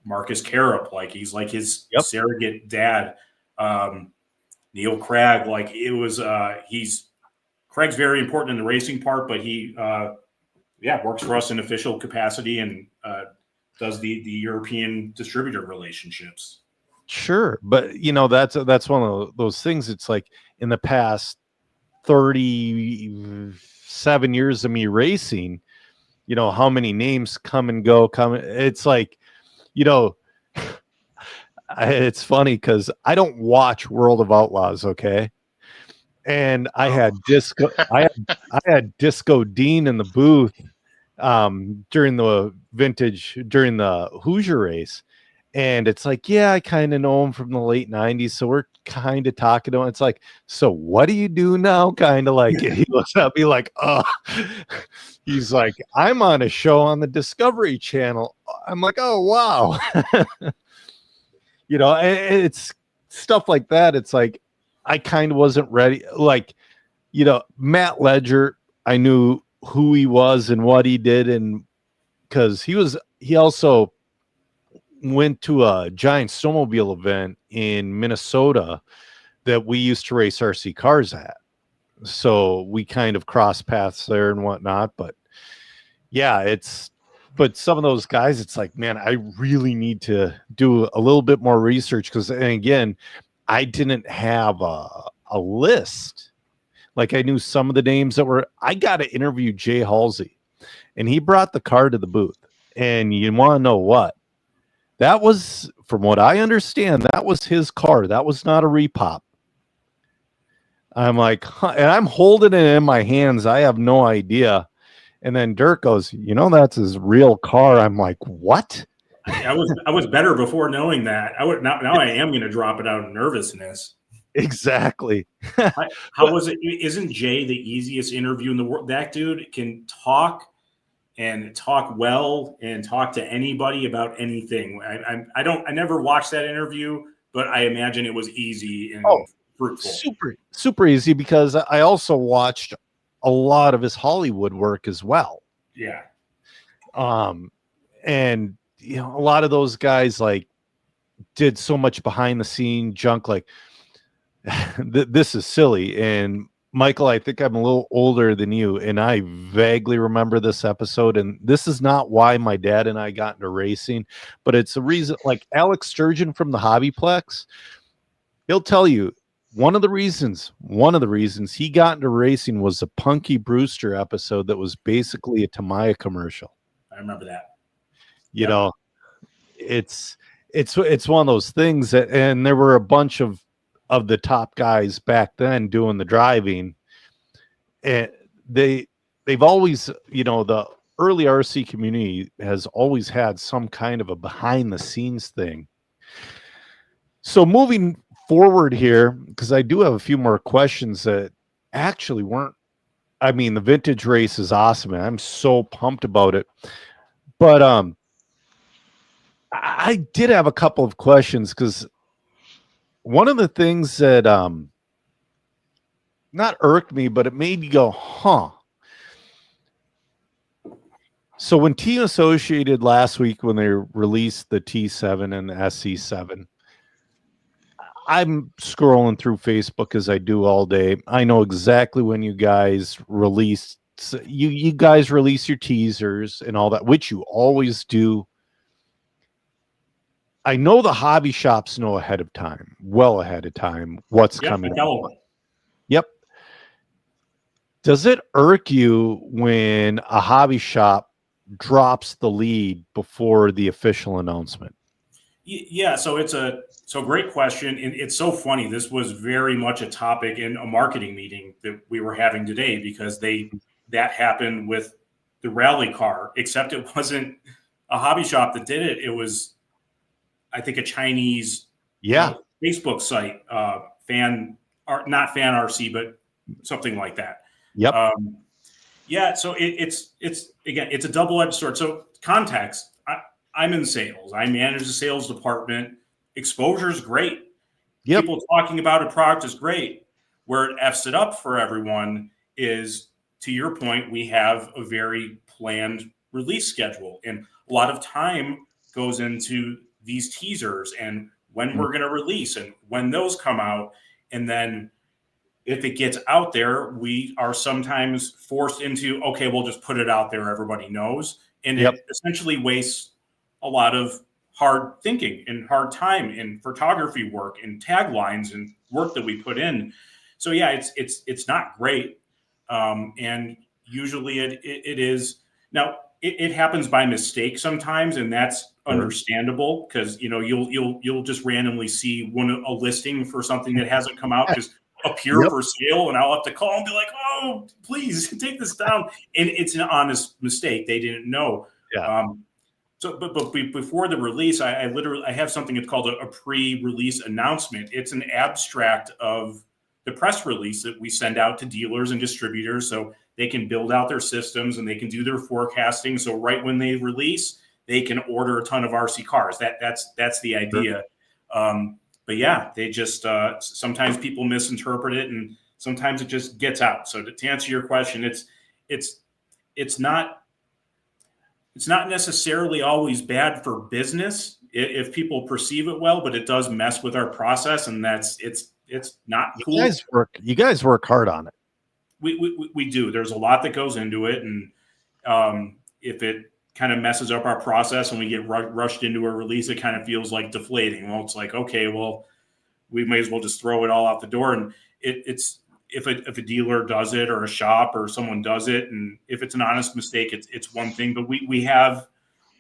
Marcus Carup. Like, he's like his surrogate dad. Neil Cragg, like, it was Craig's very important in the racing part, but he works for us in official capacity and does the European distributor relationships. Sure, but that's one of those things. It's like, in the past 37 years of me racing, how many names come and go. It's like, it's funny because I don't watch World of Outlaws, okay? And I had Disco, I had Disco Dean in the booth during the Hoosier race. And it's like, yeah, I kind of know him from the late 90s. So we're kind of talking to him. It's like, so what do you do now? Kind of like, he looks at me like, oh, he's like, I'm on a show on the Discovery Channel. I'm like, oh, wow. It's stuff like that. It's like, I kind of wasn't ready. Like, Matt Ledger, I knew who he was and what he did. And because he also went to a giant snowmobile event in Minnesota that we used to race RC cars at. So we kind of crossed paths there and whatnot. But yeah, but some of those guys, it's like, man, I really need to do a little bit more research because, and again, I didn't have a list. Like I knew some of the names that were. I got to interview Jay Halsey, and he brought the car to the booth. And you want to know what? That was, from what I understand, that was his car. That was not a repop. I'm like, huh, and I'm holding it in my hands. I have no idea. And then Dirk goes, that's his real car. I'm like, what? I was better before knowing that. Now I am going to drop it out of nervousness. Exactly. How was it? Isn't Jay the easiest interview in the world? That dude can talk and talk well and talk to anybody about anything. I never watched that interview, but I imagine it was easy and fruitful. Super easy, because I also watched a lot of his Hollywood work as well. Yeah. And a lot of those guys like did so much behind the scene junk. Like this is silly. And Michael, I think I'm a little older than you, and I vaguely remember this episode. And this is not why my dad and I got into racing, but it's a reason. Like Alex Sturgeon from the Hobbyplex, he'll tell you one of the reasons he got into racing was the Punky Brewster episode that was basically a Tamiya commercial. I remember that. It's one of those things that, and there were a bunch of the top guys back then doing the driving, and they've always, the early RC community has always had some kind of a behind the scenes thing. So moving forward here, because I do have a few more questions that actually weren't. I mean, the vintage race is awesome, and I'm so pumped about it. But I did have a couple of questions, because one of the things that not irked me, but it made me go, huh. So when Team Associated last week, when they released the T7 and the SC7, I'm scrolling through Facebook as I do all day. I know exactly when you guys release. You guys release your teasers and all that, which you always do. I know the hobby shops know ahead of time, well ahead of time, what's coming. Yep. Does it irk you when a hobby shop drops the lead before the official announcement? Yeah, so great question, and it's so funny. This was very much a topic in a marketing meeting that we were having today, because that happened with the rally car, except it wasn't a hobby shop that did it. It was, I think, a Chinese Facebook site, not Fan RC, but something like that. Yep. So it's again, it's a double-edged sword. So context. I'm in sales. I manage the sales department. Exposure is great. Yep. People talking about a product is great. Where it F's it up for everyone is, to your point, we have a very planned release schedule. And a lot of time goes into these teasers and when we're going to release and when those come out. And then if it gets out there, we are sometimes forced into, okay, we'll just put it out there. Everybody knows. And it essentially wastes a lot of hard thinking and hard time in photography work and taglines and work that we put in. So yeah, it's not great. And usually it is. Now it happens by mistake sometimes, and that's understandable, because you'll just randomly see a listing for something that hasn't come out just appear for sale, and I'll have to call and be like, oh, please take this down. And it's an honest mistake. They didn't know. Yeah. But before the release, I have something that's called a pre-release announcement. It's an abstract of the press release that we send out to dealers and distributors, so they can build out their systems and they can do their forecasting. So right when they release, they can order a ton of RC cars. That's the idea. But yeah, they just sometimes people misinterpret it, and sometimes it just gets out. So to answer your question, it's not necessarily always bad for business if people perceive it well, but it does mess with our process, and it's not cool. You guys work hard on it. We do. There's a lot that goes into it, and if it kind of messes up our process and we get rushed into a release, it kind of feels like deflating. Well, it's like, okay, well, we may as well just throw it all out the door. And it's if a dealer does it, or a shop or someone does it, and if it's an honest mistake, it's one thing. But we have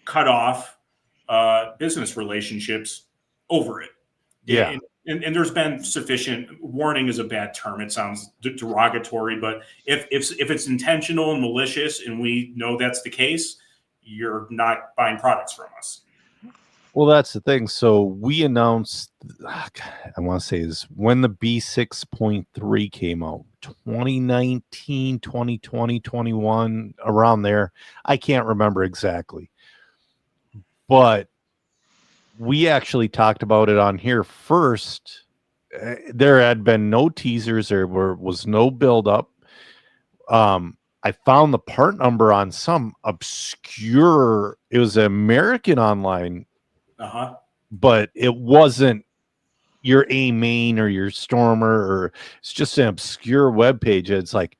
cut off business relationships over it. Yeah. And there's been sufficient warning is a bad term. It sounds derogatory, but if it's intentional and malicious, and we know that's the case, you're not buying products from us. Well, that's the thing. So we announced, I want to say is when the B6.3 came out, 2019, 2020, 21, around there. I can't remember exactly. But we actually talked about it on here first. There had been no teasers. There was no buildup. I found the part number on some obscure, it was an American online, but it wasn't your A-Main or your Stormer, or it's just an obscure web page. It's like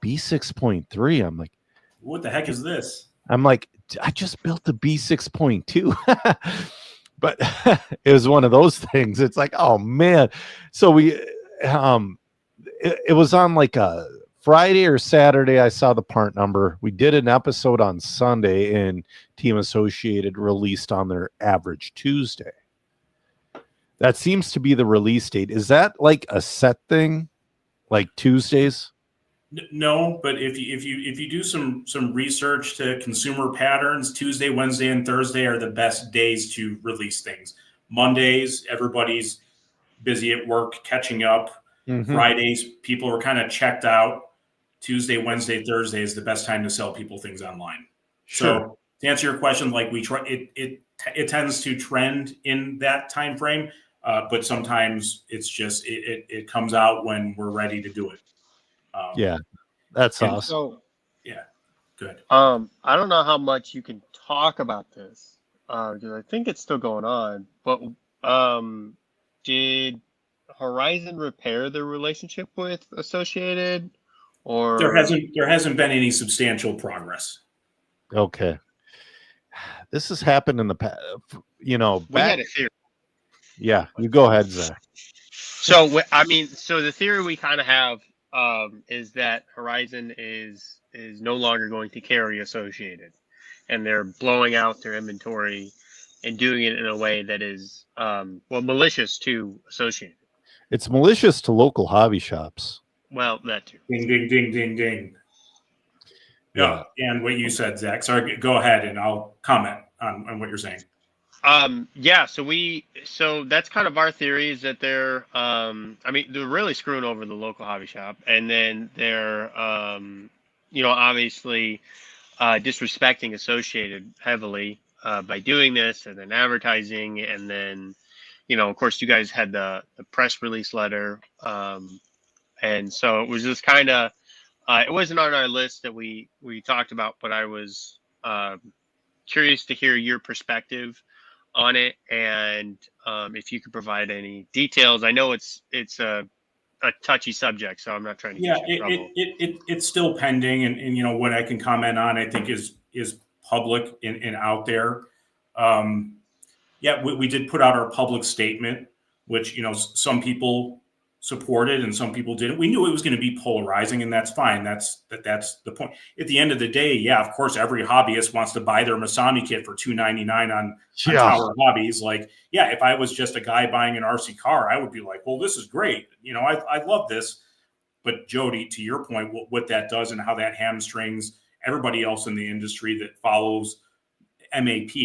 B6.3. I'm like, what the heck is this? I'm like, I just built the B6.2. But it was one of those things. It's like, oh man. So it was on like a Friday or Saturday. I saw the part number. We did an episode on Sunday, and Team Associated released on their average Tuesday. That seems to be the release date. Is that like a set thing, like Tuesdays? No, but if you do some research to consumer patterns, Tuesday, Wednesday, and Thursday are the best days to release things. Mondays, everybody's busy at work catching up. Mm-hmm. Fridays, people are kind of checked out. Tuesday, Wednesday, Thursday is the best time to sell people things online. Sure. So to answer your question, like we try, it tends to trend in that time frame, but sometimes it's just it comes out when we're ready to do it. Yeah, that's awesome. So, yeah, good. I don't know how much you can talk about this because I think it's still going on. But did Horizon repair their relationship with Associated, or There hasn't been any substantial progress. Okay, this has happened in the past. We had a theory. Yeah, you go ahead, Zach. So I mean, so the theory we kind of have is that Horizon is no longer going to carry Associated, and they're blowing out their inventory and doing it in a way that is malicious to Associated. It's malicious to local hobby shops. Well, that too. Ding, ding, ding, ding, ding. Yeah, and what you said, Zach. Sorry, go ahead, and I'll comment on what you're saying. So that's kind of our theory, is that they're they're really screwing over the local hobby shop, and then they're obviously disrespecting Associated heavily by doing this, and then advertising, and then of course you guys had the press release letter, and so it was just kind of it wasn't on our list that we talked about, but I was curious to hear your perspective on it, and if you could provide any details. I know it's a touchy subject, so I'm not trying to get you in trouble. It's still pending, and what I can comment on, I think is public and out there. We did put out our public statement, which some people supported and some people didn't. We knew it was going to be polarizing, and that's fine. That's the point. At the end of the day, yeah, of course, every hobbyist wants to buy their Masami kit for $299 on Tower Hobbies. Like, yeah, if I was just a guy buying an RC car, I would be like, well, this is great. I love this. But Jody, to your point, what that does and how that hamstrings everybody else in the industry that follows MAP,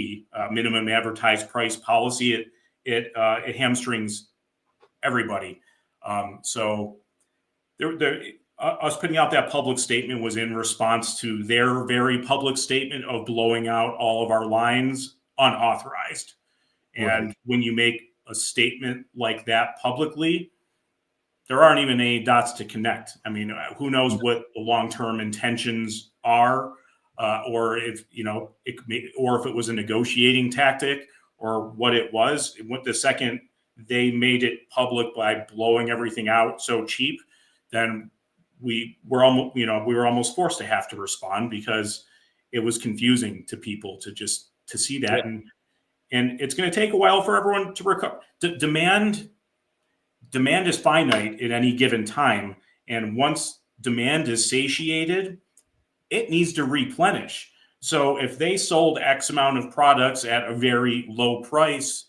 minimum advertised price policy, it hamstrings everybody. So us putting out that public statement was in response to their very public statement of blowing out all of our lines unauthorized. And when you make a statement like that publicly, there aren't even any dots to connect. I mean, who knows what the long-term intentions are, or if it was a negotiating tactic, or what it was. The second they made it public by blowing everything out so cheap, then we were almost forced to have to respond, because it was confusing to people to see that. And it's going to take a while for everyone to recover. Demand demand is finite at any given time. And once demand is satiated, it needs to replenish. So if they sold X amount of products at a very low price,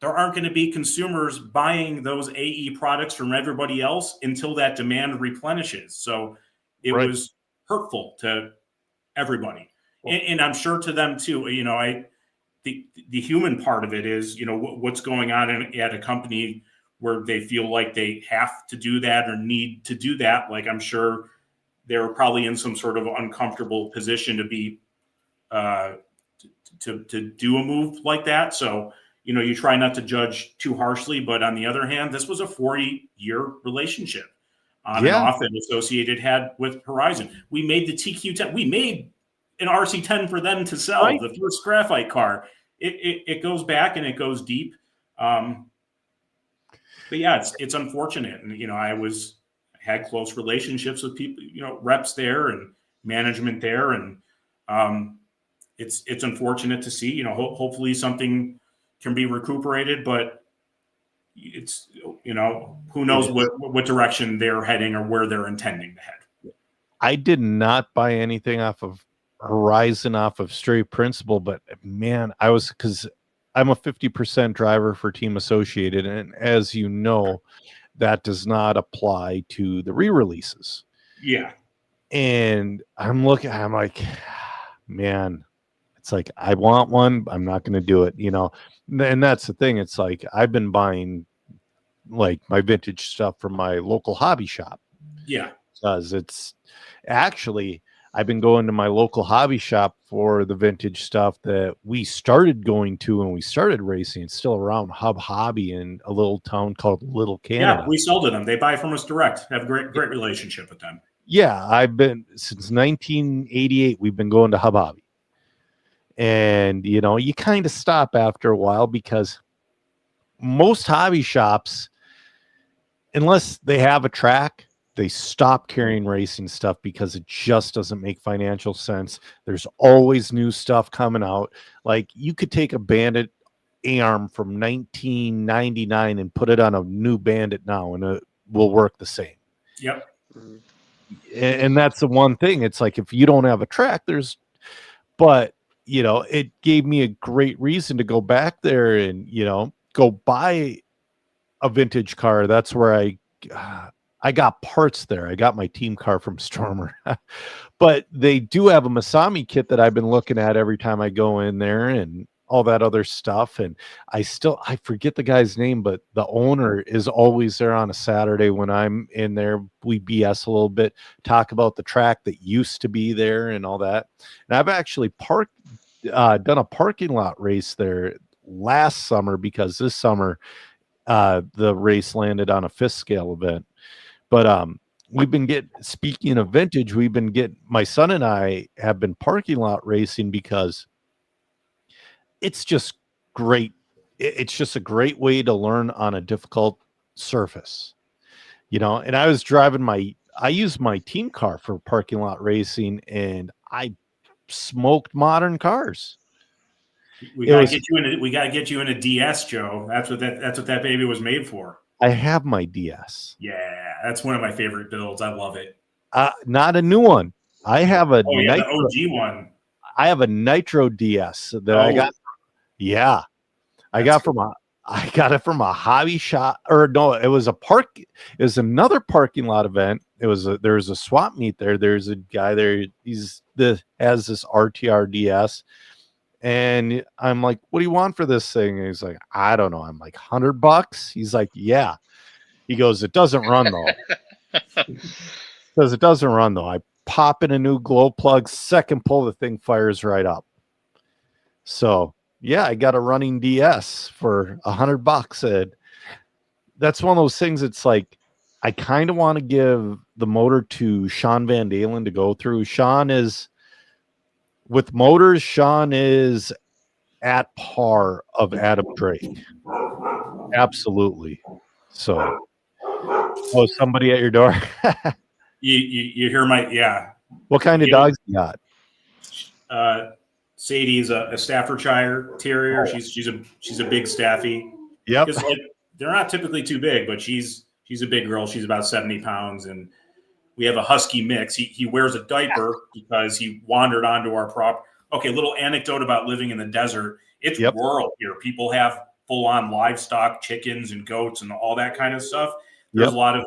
there aren't going to be consumers buying those AE products from everybody else until that demand replenishes. So it was hurtful to everybody. And I'm sure to them too. The human part of it is, what's going on at a company where they feel like they have to do that or need to do that. Like, I'm sure they're probably in some sort of uncomfortable position to be to do a move like that. So, you try not to judge too harshly, but on the other hand, this was a 40-year relationship on and off that Associated had with Horizon. We made the TQ10. We made an RC10 for them to sell, the first graphite car. It goes back and it goes deep. But yeah, it's unfortunate. And, I had close relationships with people, reps there and management there. And it's unfortunate to see, hopefully something can be recuperated, but it's, who knows what direction they're heading or where they're intending to head. I did not buy anything off of Horizon off of straight principle, but man, because I'm a 50% driver for Team Associated, and as you know, that does not apply to the re-releases. Yeah. And I'm like, man, it's like, I want one, I'm not going to do it, and that's the thing. It's like, I've been buying like my vintage stuff from my local hobby shop. Yeah. Because it's actually, I've been going to my local hobby shop for the vintage stuff that we started going to when we started racing. It's still around, Hub Hobby in a little town called Little Canada. Yeah, we sold to them. They buy from us direct. Have a great relationship with them. Yeah, I've been since 1988. We've been going to Hub Hobby, and you kind of stop after a while because most hobby shops, unless they have a track, they stop carrying racing stuff because it just doesn't make financial sense. There's always new stuff coming out. Like, you could take a Bandit A-arm from 1999 and put it on a new Bandit now, and it will work the same. Yep. And that's the one thing. It's like, if you don't have a track, but it gave me a great reason to go back there and, go buy a vintage car. That's where I got parts there. I got my team car from Stormer, but they do have a Masami kit that I've been looking at every time I go in there and all that other stuff. And I forget the guy's name, but the owner is always there on a Saturday when I'm in there. We BS a little bit, talk about the track that used to be there and all that. And I've actually done a parking lot race there last summer, because this summer the race landed on a 5th scale event. But we've been speaking of vintage, my son and I have been parking lot racing because it's just great. It's just a great way to learn on a difficult surface, and I was driving I used my team car for parking lot racing, and I smoked modern cars. We gotta get you in a DS, Joe. That's what that baby was made for. I have my DS. Yeah, that's one of my favorite builds. I love it. Not a new one. I have a the OG one. I have a Nitro DS that I got. Yeah, I got it from a hobby shop, or no, it was it was another parking lot event. There was a swap meet there. There's a guy there. Has this RTR DS. And I'm like, what do you want for this thing? And he's like, I don't know. I'm like, $100? He's like, yeah. He goes, it doesn't run though. Because it doesn't run though. I pop in a new glow plug, second pull, the thing fires right up. So yeah, I got a running DS for $100. And that's one of those things. It's like, I kind of want to give the motor to Sean Van Dalen to go through. Sean is at par of Adam Drake. Absolutely. So, somebody at your door. you hear my What kind of dogs you got? Sadie's a Staffordshire Terrier. She's a big Staffy. Yep. they're not typically too big, but she's a big girl. She's about 70 pounds, and we have a husky mix. He wears a diaper because he wandered onto our prop. Okay, little anecdote about living in the desert. It's rural here. People have full-on livestock, chickens and goats and all that kind of stuff. There's a lot of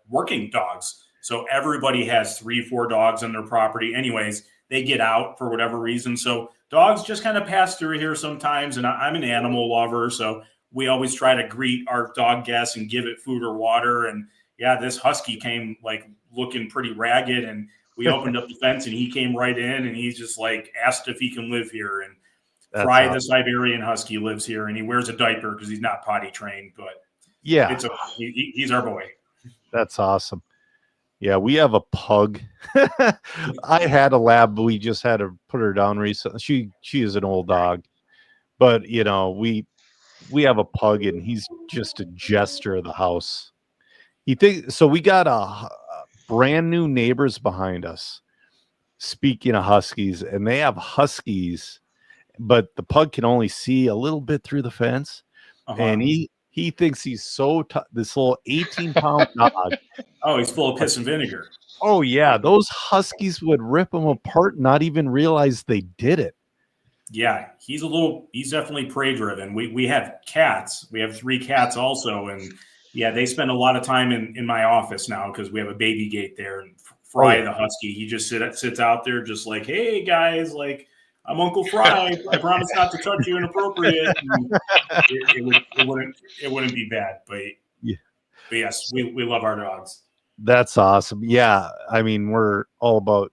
working dogs. So everybody has 3-4 dogs on their property. Anyways, they get out for whatever reason. So dogs just kind of pass through here sometimes. And I'm an animal lover, so we always try to greet our dog guests and give it food or water. And yeah, this husky came like looking pretty ragged, and we opened up the fence and he came right in, and he's just like asked if he can live here. And Fry, awesome. The Siberian husky, lives here, and he wears a diaper because he's not potty trained, but yeah, he's our boy. That's awesome. Yeah, we have a pug. I had a lab, but we just had to put her down recently. She is an old dog, but you know, we have a pug, and he's just a jester of the house. So we got a brand new neighbors behind us. Speaking of huskies, and they have huskies, but the pug can only see a little bit through the fence, and he thinks he's so this little 18-pound dog. Oh, he's full of piss and vinegar. Oh yeah, those huskies would rip him apart and not even realize they did it. Yeah, he's definitely prey driven. We have cats. We have 3 cats also, and yeah, they spend a lot of time in my office now because we have a baby gate there. And Fry, the husky, he just sits out there just like, hey guys, like, I'm Uncle Fry. I promise not to touch you inappropriate. It wouldn't be bad, but yes, we love our dogs. That's awesome. Yeah, I mean, we're all about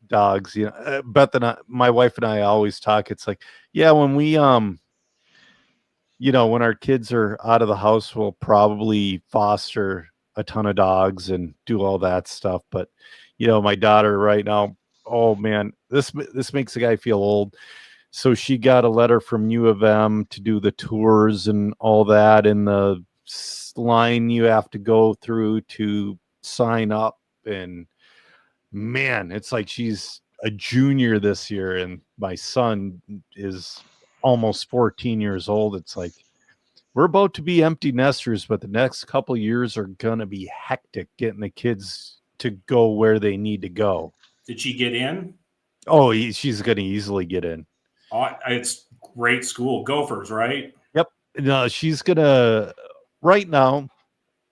dogs. You know, Beth and my wife and I always talk. It's like, yeah, when we you know, when our kids are out of the house, we'll probably foster a ton of dogs and do all that stuff. But you know, my daughter right now, oh man, this makes the guy feel old. So she got a letter from U of M to do the tours and all that, and the line you have to go through to sign up. And man, it's like she's a junior this year, and my son is almost 14 years old. It's like we're about to be empty nesters, but the next couple years are gonna be hectic getting the kids to go where they need to go. Did she get in? Oh, she's going to easily get in. Oh, it's great school. Gophers, right? Yep. No, she's going to, right now,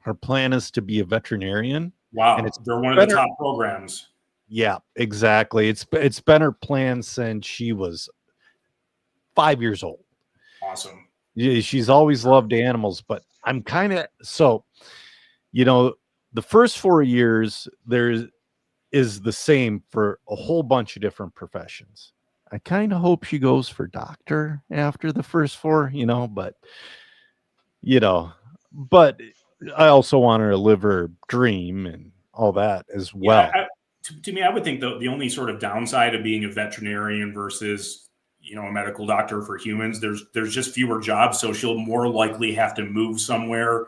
her plan is to be a veterinarian. Wow. And they're one of the top programs. Yeah, exactly. It's been her plan since she was 5 years old. Awesome. She's always loved animals, but I'm kind of, so, you know, the first 4 years, is the same for a whole bunch of different professions. I kind of hope she goes for doctor after the first 4, you know, but I also want her to live her dream and all that as well. Yeah, to me, I would think the only sort of downside of being a veterinarian versus, you know, a medical doctor for humans, there's just fewer jobs. So she'll more likely have to move somewhere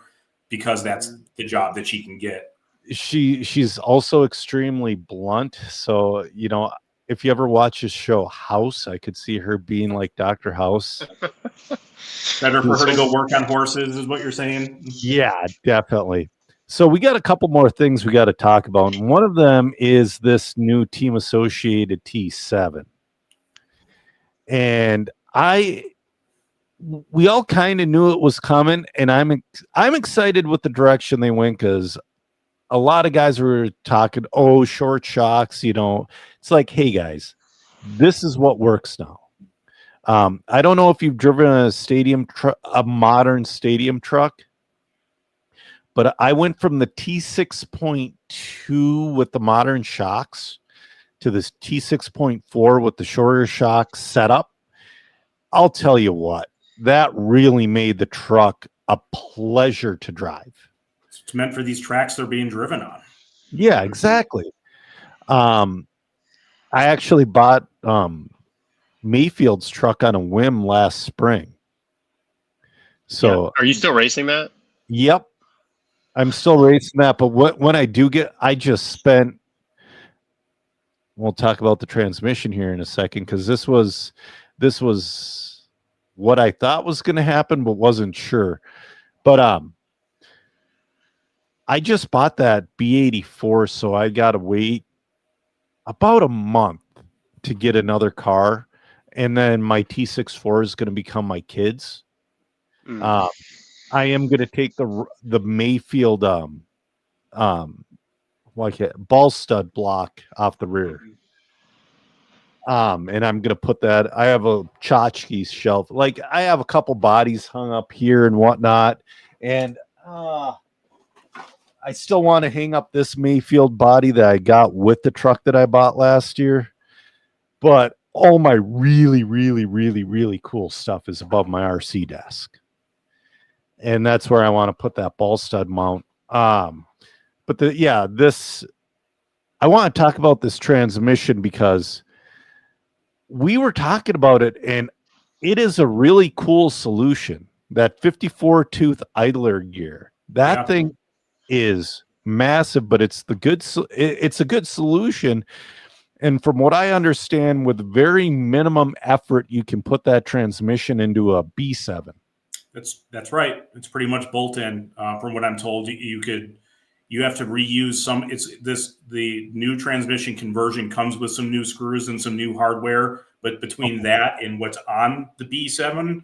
because that's the job that she can get. She's also extremely blunt. So, you know, if you ever watch his show House, I could see her being like Dr. House. Better for her to go work on horses is what you're saying? Yeah, definitely. So we got a couple more things we got to talk about. And one of them is this new Team Associated T7. And we all kind of knew it was coming, and I'm excited with the direction they went, because a lot of guys were talking, oh, short shocks, you know. It's like, hey guys, this is what works now. I don't know if you've driven a modern stadium truck, but I went from the T6.2 with the modern shocks to this T6.4 with the shorter shock setup. I'll tell you what, that really made the truck a pleasure to drive. It's meant for these tracks they're being driven on. Yeah, exactly. I actually bought Mayfield's truck on a whim last spring. So, are you still racing that? Yep, I'm still racing that. But when I do I just spent. We'll talk about the transmission here in a second, because this was what I thought was going to happen, but wasn't sure. But I just bought that B84, so I got to wait about a month to get another car, and then my T64 is going to become my kids. Mm. I am going to take the Mayfield ball stud block off the rear. And I'm gonna put that. I have a tchotchke shelf. Like I have a couple bodies hung up here and whatnot, and I still want to hang up this Mayfield body that I got with the truck that I bought last year. But all my really, really, really, really cool stuff is above my RC desk, and that's where I want to put that ball stud mount. But this I want to talk about this transmission because we were talking about it, and it is a really cool solution. That 54 tooth idler gear, that thing is massive, but it's a good solution. And from what I understand, with very minimum effort, you can put that transmission into a B7. That's right. It's pretty much bolt in. From what I'm told, you have to reuse some. The new transmission conversion comes with some new screws and some new hardware. But between that and what's on the B7,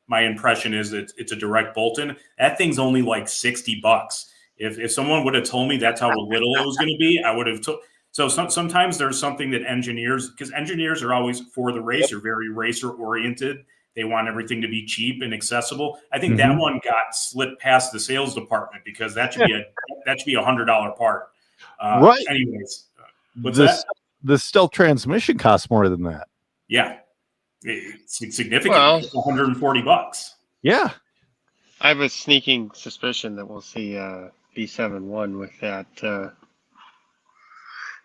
my impression is that it's a direct bolt in. That thing's only like $60. If someone would have told me that's how little it was going to be, I would have told. So sometimes there's something that engineers, because engineers are always for the racer, very racer oriented. They want everything to be cheap and accessible. I think that one got slipped past the sales department because that should be a $100 part. Right. Anyways, the Stealth transmission costs more than that. Yeah, it's significant. Well, it's $140. Yeah, I have a sneaking suspicion that we'll see B7-1 with that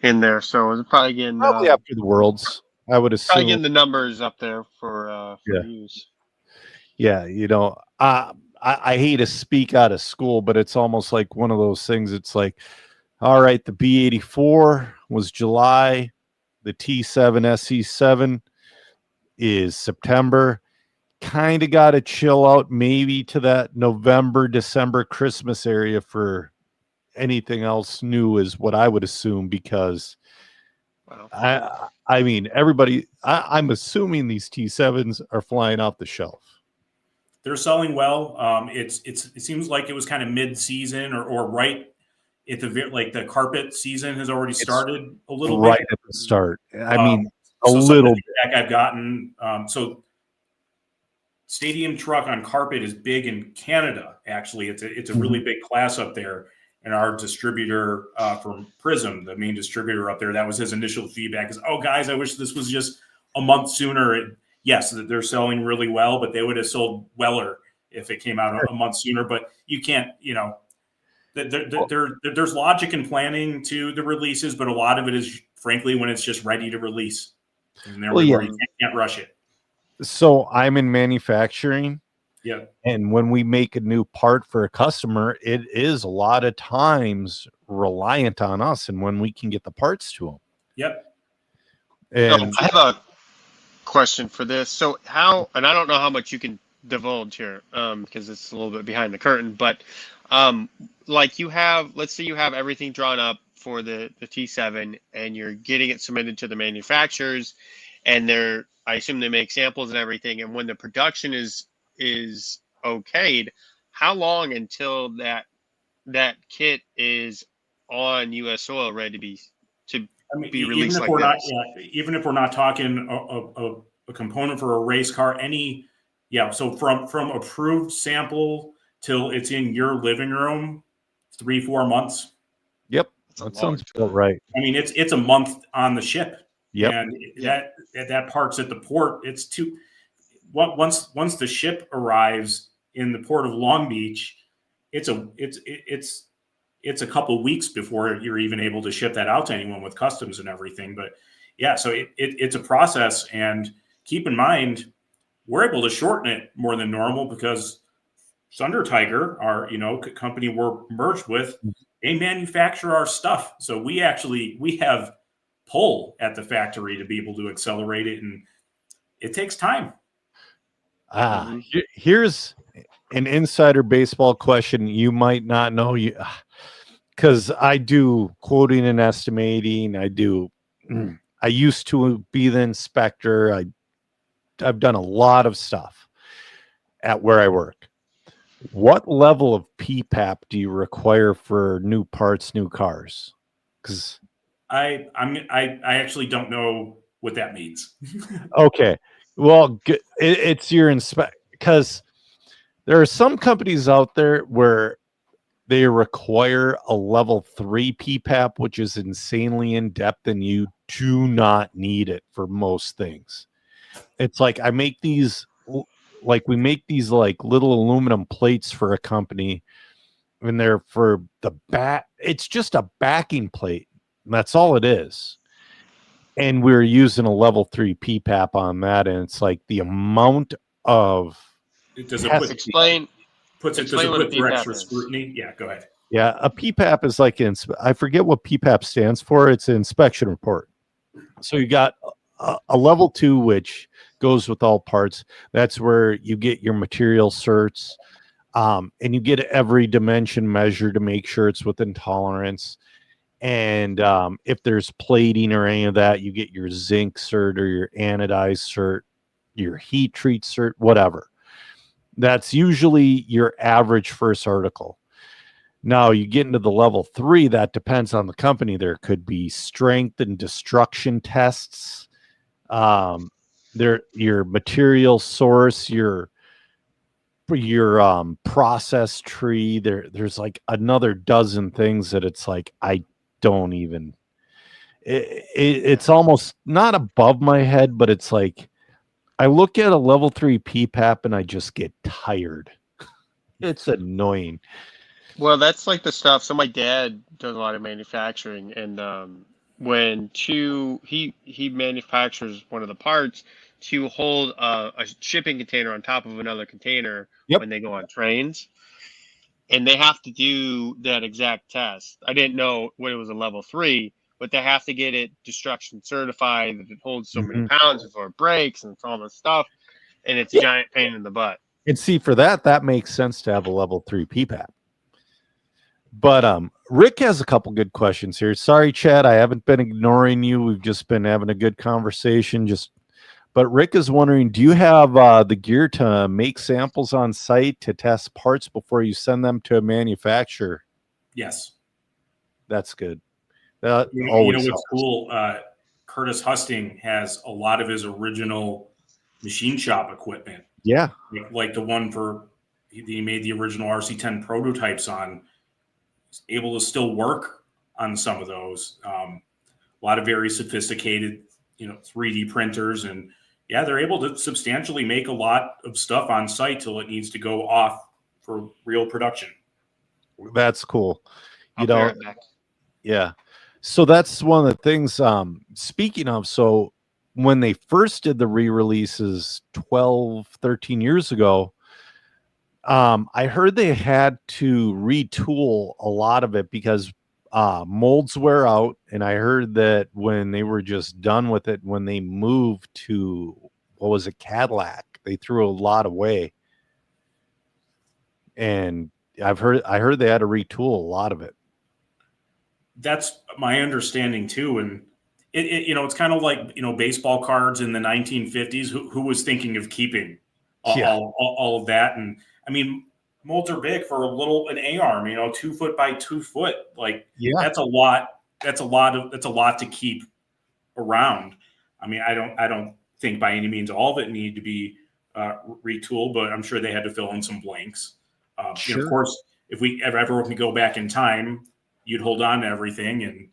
in there. So it's probably getting after the Worlds. I would assume probably getting the numbers up there for use. Yeah, I hate to speak out of school, but it's almost like one of those things. It's like, all right, the B84 was July, the T7 SE7 is September. Kind of got to chill out maybe to that November, December, Christmas area for anything else new is what I would assume, because I mean, everybody, I'm assuming these T7s are flying off the shelf. They're selling well. It seems like it was kind of mid-season or right at the carpet season has already started a little right bit. At the start. I mean, a little some of the feedback I've gotten. So stadium truck on carpet is big in Canada. Actually, it's a really big class up there. And our distributor from Prism, the main distributor up there, that was his initial feedback is, oh, guys, I wish this was just a month sooner. Yes, they're selling really well, but they would have sold weller if it came out a month sooner. But you can't, there's logic and planning to the releases, but a lot of it is, frankly, when it's just ready to release. And you can't rush it. So I'm in manufacturing. Yeah. And when we make a new part for a customer, it is a lot of times reliant on us and when we can get the parts to them. Yep. And I have a question for this. So and I don't know how much you can divulge here because it's a little bit behind the curtain, but let's say you have everything drawn up for the T7 and you're getting it submitted to the manufacturers, and I assume they make samples and everything. And when the production is okayed, how long until that kit is on US soil ready to be released like this? Even if we're not talking a component for a race car, so from approved sample till it's in your living room, 3-4 months. Yep, that sounds about right. I mean, it's a month on the ship. Yep. And that part's at the port. It's once the ship arrives in the port of Long Beach, it's a couple weeks before you're even able to ship that out to anyone with customs and everything. But yeah, so it's a process. And keep in mind, we're able to shorten it more than normal because Thunder Tiger, our company we're merged with, they manufacture our stuff. So we have pull at the factory to be able to accelerate it, and it takes time. Mhm. Here's an insider baseball question you might not know, because I do quoting and estimating. I used to be the inspector. I've done a lot of stuff at where I work. What level of PPAP do you require for new parts, new cars? Because I actually don't know what that means. okay, well, it's your inspect, because there are some companies out there where they require a level 3 PPAP, which is insanely in depth, and you do not need it for most things. It's like we make these like little aluminum plates for a company, and they're for the back. It's just a backing plate. And that's all it is. And we're using a level 3 PPAP on that, and it's like the amount of Does it Yes. does it Explain what a put for PPAP extra is. scrutiny? Yeah, go ahead. yeah, a PPAP is like I forget what PPAP stands for. It's an inspection report. So you got a level 2, which goes with all parts. That's where you get your material certs, and you get every dimension measured to make sure it's within tolerance. And if there's plating or any of that, you get your zinc cert or your anodized cert, your heat treat cert, whatever. That's usually your average first article. Now you get into the level 3, that depends on the company. There could be strength and destruction tests. Your material source, your process tree. There's like another dozen things that it's like I don't even. It's almost not above my head, but it's like I look at a level 3 PPAP and I just get tired. It's annoying. Well, that's like the stuff. So my dad does a lot of manufacturing, and he manufactures one of the parts to hold a shipping container on top of another container Yep. when they go on trains, and they have to do that exact test. I didn't know what it was a level 3, but they have to get it destruction certified that it holds so many pounds before it breaks and all this stuff, and it's a giant pain in the butt. And see, for that makes sense to have a level 3 PPAP. But Rick has a couple good questions here. Sorry, Chad, I haven't been ignoring you. We've just been having a good conversation. But Rick is wondering, do you have the gear to make samples on site to test parts before you send them to a manufacturer? Yes. That's good. You know what's cool? Curtis Husting has a lot of his original machine shop equipment. Yeah. Like the one he made the original RC10 prototypes on. He's able to still work on some of those. A lot of very sophisticated, 3D printers. And yeah, they're able to substantially make a lot of stuff on site till it needs to go off for real production. That's cool. I'll be right back. Yeah. So that's one of the things, speaking of, so when they first did the re-releases 12, 13 years ago, I heard they had to retool a lot of it because molds wear out. And I heard that when they were just done with it, when they moved to, what was it, Cadillac, they threw a lot away. And I heard they had to retool a lot of it. That's my understanding too. And it's kind of like, baseball cards in the 1950s. Who was thinking of keeping all of that? And I mean, molds are big for an A-arm, 2 foot by 2 foot. Like, that's a lot. That's a lot to keep around. I mean, I don't think by any means all of it needed to be retooled, but I'm sure they had to fill in some blanks. Of course, if everyone can go back in time, you'd hold on to everything. And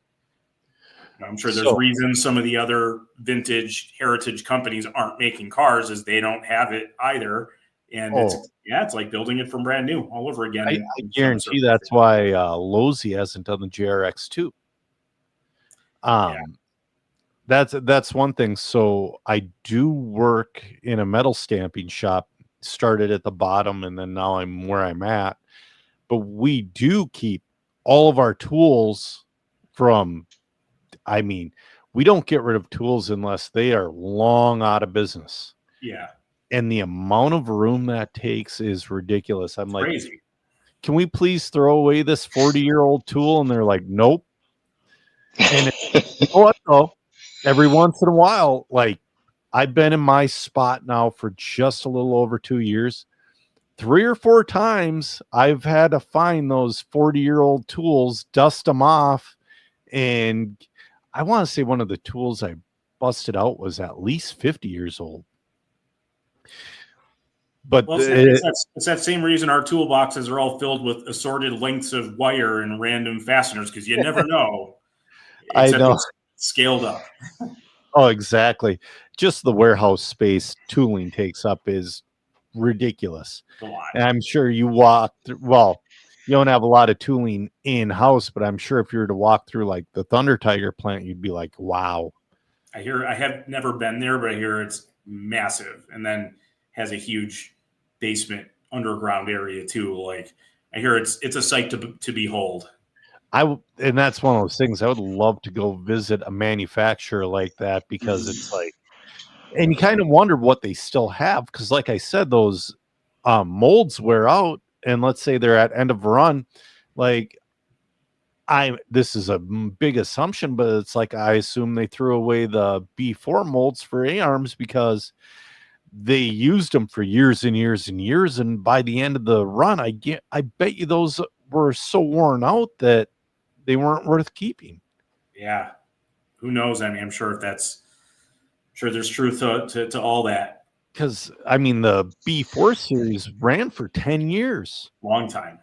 I'm sure there's reasons some of the other vintage heritage companies aren't making cars is they don't have it either. And it's like building it from brand new all over again. I guarantee that's why Losi hasn't done the JRX2. That's one thing. So I do work in a metal stamping shop, started at the bottom, and then now I'm where I'm at. But we do keep all of our tools we don't get rid of tools unless they are long out of business. Yeah. and the amount of room that takes is ridiculous. I'm like, Crazy. can we please throw away this 40-year-old tool? And they're like, nope. And you know what though? Every once in a while, like I've been in my spot now for just a little over 2 years. 3 or 4 times I've had to find those 40-year-old tools, dust them off. And I want to say one of the tools I busted out was at least 50 years old. But Well, it's that same reason our toolboxes are all filled with assorted lengths of wire and random fasteners, because you never know. I know. It's scaled up. Oh, exactly. Just the warehouse space tooling takes up is ridiculous. A lot. And I'm sure you walk through, well, you don't have a lot of tooling in house, but I'm sure if you were to walk through like the Thunder Tiger plant, you'd be like, wow. I have never been there, but I hear it's massive, and then has a huge basement underground area too. Like I hear it's a sight to behold. And that's one of those things I would love to go visit a manufacturer like that, because it's like, and you kind of wonder what they still have, because like I said, those molds wear out, and let's say they're at end of run. Like this is a big assumption, but it's like I assume they threw away the B4 molds for A-arms because they used them for years and years and years, and by the end of the run, I bet you those were so worn out that they weren't worth keeping. Yeah, who knows? I mean, I'm sure there's truth to all that. Because I mean, the B4 series ran for 10 years, long time.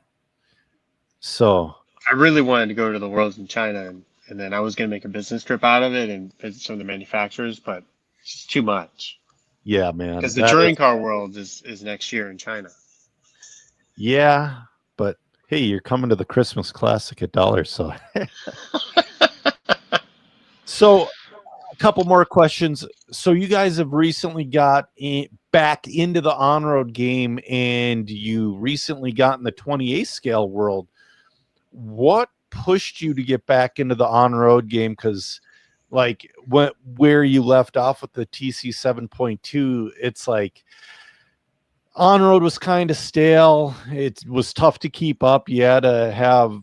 So I really wanted to go to the Worlds in China, and then I was going to make a business trip out of it and visit some of the manufacturers, but it's just too much. Yeah, man. Because the touring car world is next year in China. Yeah, but hey, you're coming to the Christmas Classic at Dollar, so. So, a couple more questions. So, you guys have recently got back into the on-road game, and you recently got in the 28 scale world. What pushed you to get back into the on-road game? Because like where you left off with the TC 7.2, it's like on-road was kind of stale. It was tough to keep up. You had to have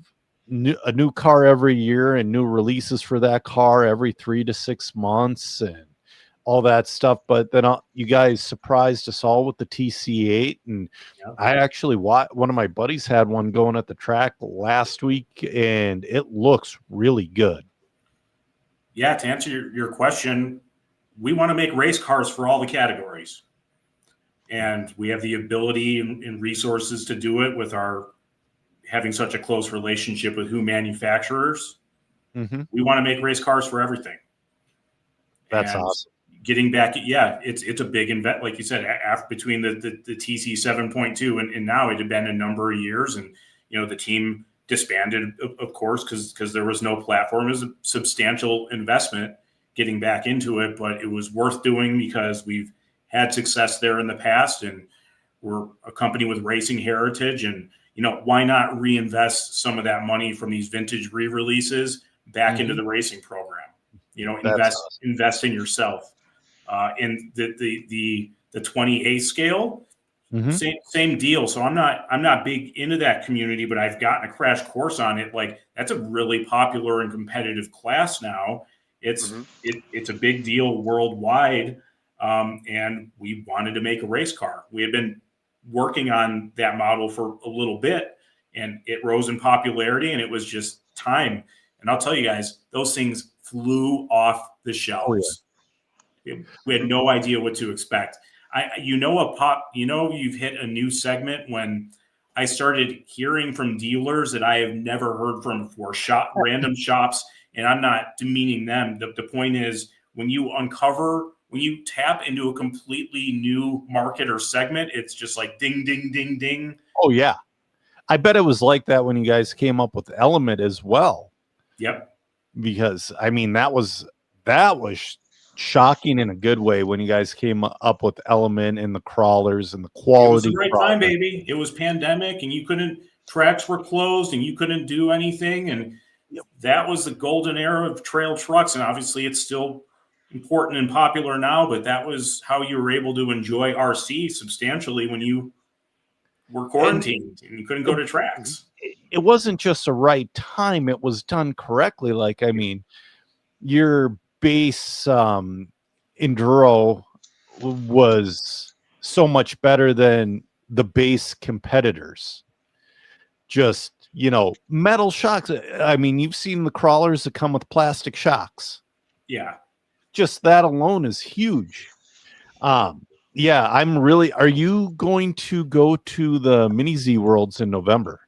a new car every year and new releases for that car every 3 to 6 months and all that stuff. But then you guys surprised us all with the TC8, and I actually one of my buddies had one going at the track last week, and it looks really good. Yeah, to answer your question, we want to make race cars for all the categories. And we have the ability and resources to do it with our having such a close relationship with manufacturers. Mm-hmm. We want to make race cars for everything. That's awesome. Getting back, it's a big investment, like you said, between the TC 7.2 and now it had been a number of years, and the team disbanded, of course, because there was no platform. It was a substantial investment getting back into it, but it was worth doing because we've had success there in the past, and we're a company with racing heritage, and why not reinvest some of that money from these vintage re-releases back into the racing program? Invest in yourself. In the 28 scale, same deal. So I'm not big into that community, but I've gotten a crash course on it. Like that's a really popular and competitive class now. It's a big deal worldwide, and we wanted to make a race car. We had been working on that model for a little bit, and it rose in popularity, and it was just time. And I'll tell you guys, those things flew off the shelves. Oh, yeah. We had no idea what to expect. You've hit a new segment when I started hearing from dealers that I have never heard from before, random shops, and I'm not demeaning them. The point is, when you tap into a completely new market or segment, it's just like ding, ding, ding, ding. Oh, yeah. I bet it was like that when you guys came up with Element as well. Yep. Because, I mean, that was shocking in a good way when you guys came up with Element and the crawlers and the quality. It was a great time, baby. It was pandemic, and tracks were closed, and you couldn't do anything. And that was the golden era of trail trucks. And obviously it's still, important and popular now, but that was how you were able to enjoy RC substantially when you were quarantined and you couldn't go to tracks. It wasn't just the right time, it was done correctly. Like, I mean, your base enduro was so much better than the base competitors. Just, you know, metal shocks. I mean, you've seen the crawlers that come with plastic shocks. Yeah. Just that alone is huge. Yeah, are you going to go to the Mini Z Worlds in November?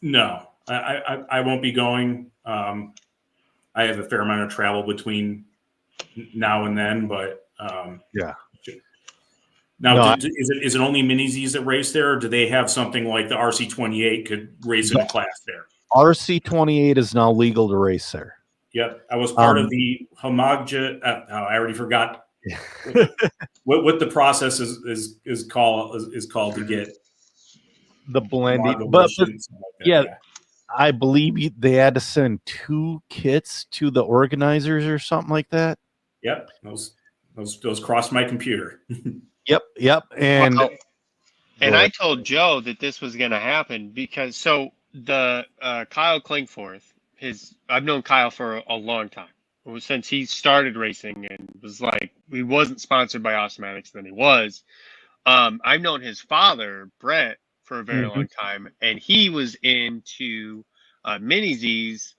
No, I won't be going. I have a fair amount of travel between now and then, but Yeah. Now, No, is it only Mini Zs that race there, or do they have something like the RC28 could race in a class there? RC28 is now legal to race there. Yep, I was part of the Homogja. I already forgot what the process is called to get the blending. Homogja But like that. yeah, I believe they had to send 2 kits to the organizers or something like that. Yep, those crossed my computer. Yep. And Well, and I told Joe that this was going to happen because the Kyle Klingforth, I've known Kyle for a long time. It was since he started racing and was like, he wasn't sponsored by Osmatics, then he was. I've known his father, Brett, for a very long time, and he was into Mini Zs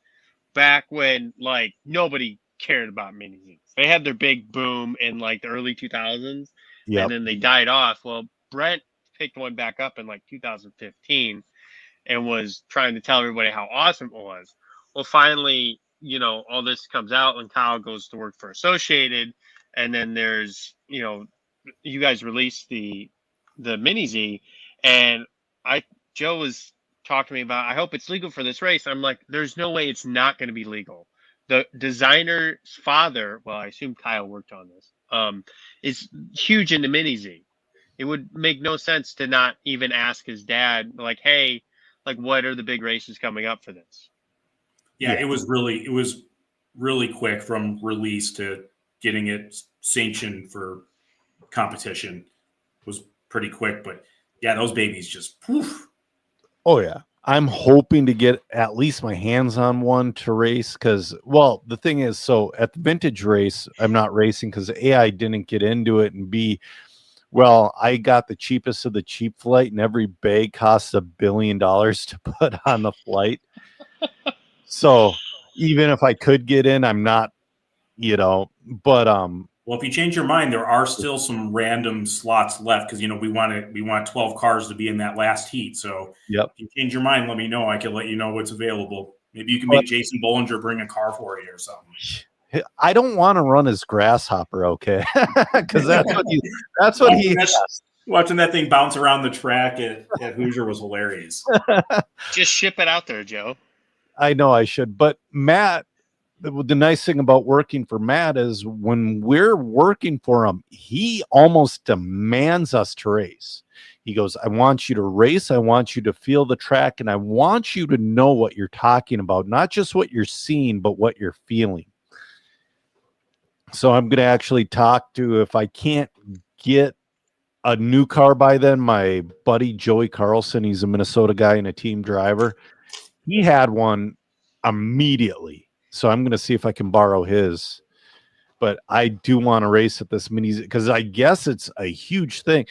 back when like nobody cared about Mini Zs. They had their big boom in like the early 2000s, and then they died off. Well, Brett picked one back up in like 2015 and was trying to tell everybody how awesome it was. Well, finally, you know, all this comes out and Kyle goes to work for Associated, and then there's, you know, you guys released the Mini Z, and Joe was talking to me about, I hope it's legal for this race. I'm like, there's no way it's not going to be legal. The designer's father, well, I assume Kyle worked on this, is huge into Mini Z. It would make no sense to not even ask his dad, like, hey, like, what are the big races coming up for this? Yeah, it was really quick from release to getting it sanctioned for competition. It was pretty quick, but yeah, those babies just poof. Oh yeah. I'm hoping to get at least my hands on one to race because, well, the thing is, so at the vintage race, I'm not racing because A, I didn't get into it, and B, well, I got the cheapest of the cheap flight, and every bag costs $1 billion to put on the flight. So even if I could get in, I'm not, you know, but well, if you change your mind, there are still some random slots left because, you know, we want 12 cars to be in that last heat. So yep. If you change your mind, let me know. I can let you know what's available. Maybe you can make Jason Bollinger bring a car for you or something. I don't want to run as Grasshopper, okay? Because that's what he has. Watching that thing bounce around the track at Hoosier was hilarious. Just ship it out there, Joe. I know I should, but Matt, the nice thing about working for Matt is when we're working for him, he almost demands us to race. He goes, I want you to race. I want you to feel the track. And I want you to know what you're talking about, not just what you're seeing, but what you're feeling. So I'm going to actually talk to, if I can't get a new car by then, my buddy Joey Carlson, he's a Minnesota guy and a team driver. He had one immediately. So I'm going to see if I can borrow his. But I do want to race at this Mini because I guess it's a huge thing.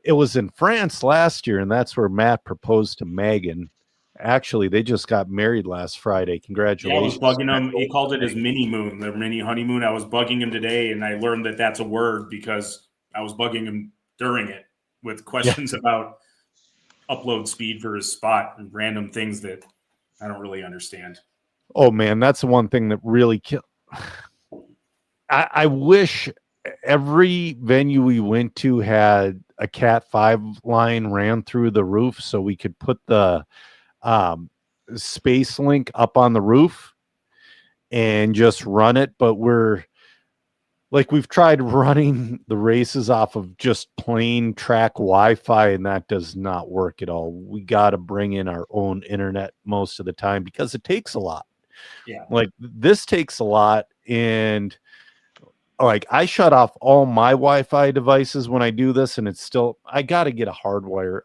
It was in France last year, and that's where Matt proposed to Megan. Actually, they just got married last Friday. Congratulations. Yeah, I was bugging him. He called it his mini moon, the mini honeymoon. I was bugging him today, and I learned that that's a word because I was bugging him during it with questions about upload speed for his spot and random things that I don't really understand. Oh, man, that's the one thing that really killed. I wish every venue we went to had a Cat 5 line ran through the roof so we could put the Space Link up on the roof and just run it. But we've tried running the races off of just plain track Wi-Fi, and that does not work at all. We got to bring in our own internet most of the time because it takes a lot. Yeah. Like this takes a lot. And like I shut off all my Wi-Fi devices when I do this, and it's still, I got to get a hardwire.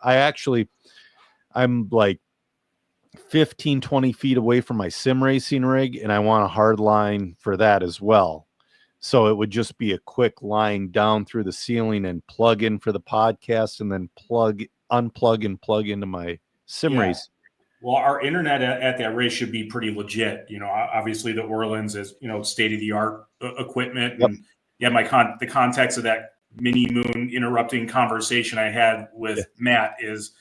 I'm like 15, 20 feet away from my sim racing rig, and I want a hard line for that as well. So it would just be a quick line down through the ceiling and plug in for the podcast, and then unplug and plug into my sim race. Well, our internet at that race should be pretty legit. Obviously the Orleans is, state of the art equipment. Yep. And the context of that mini moon interrupting conversation I had with Matt is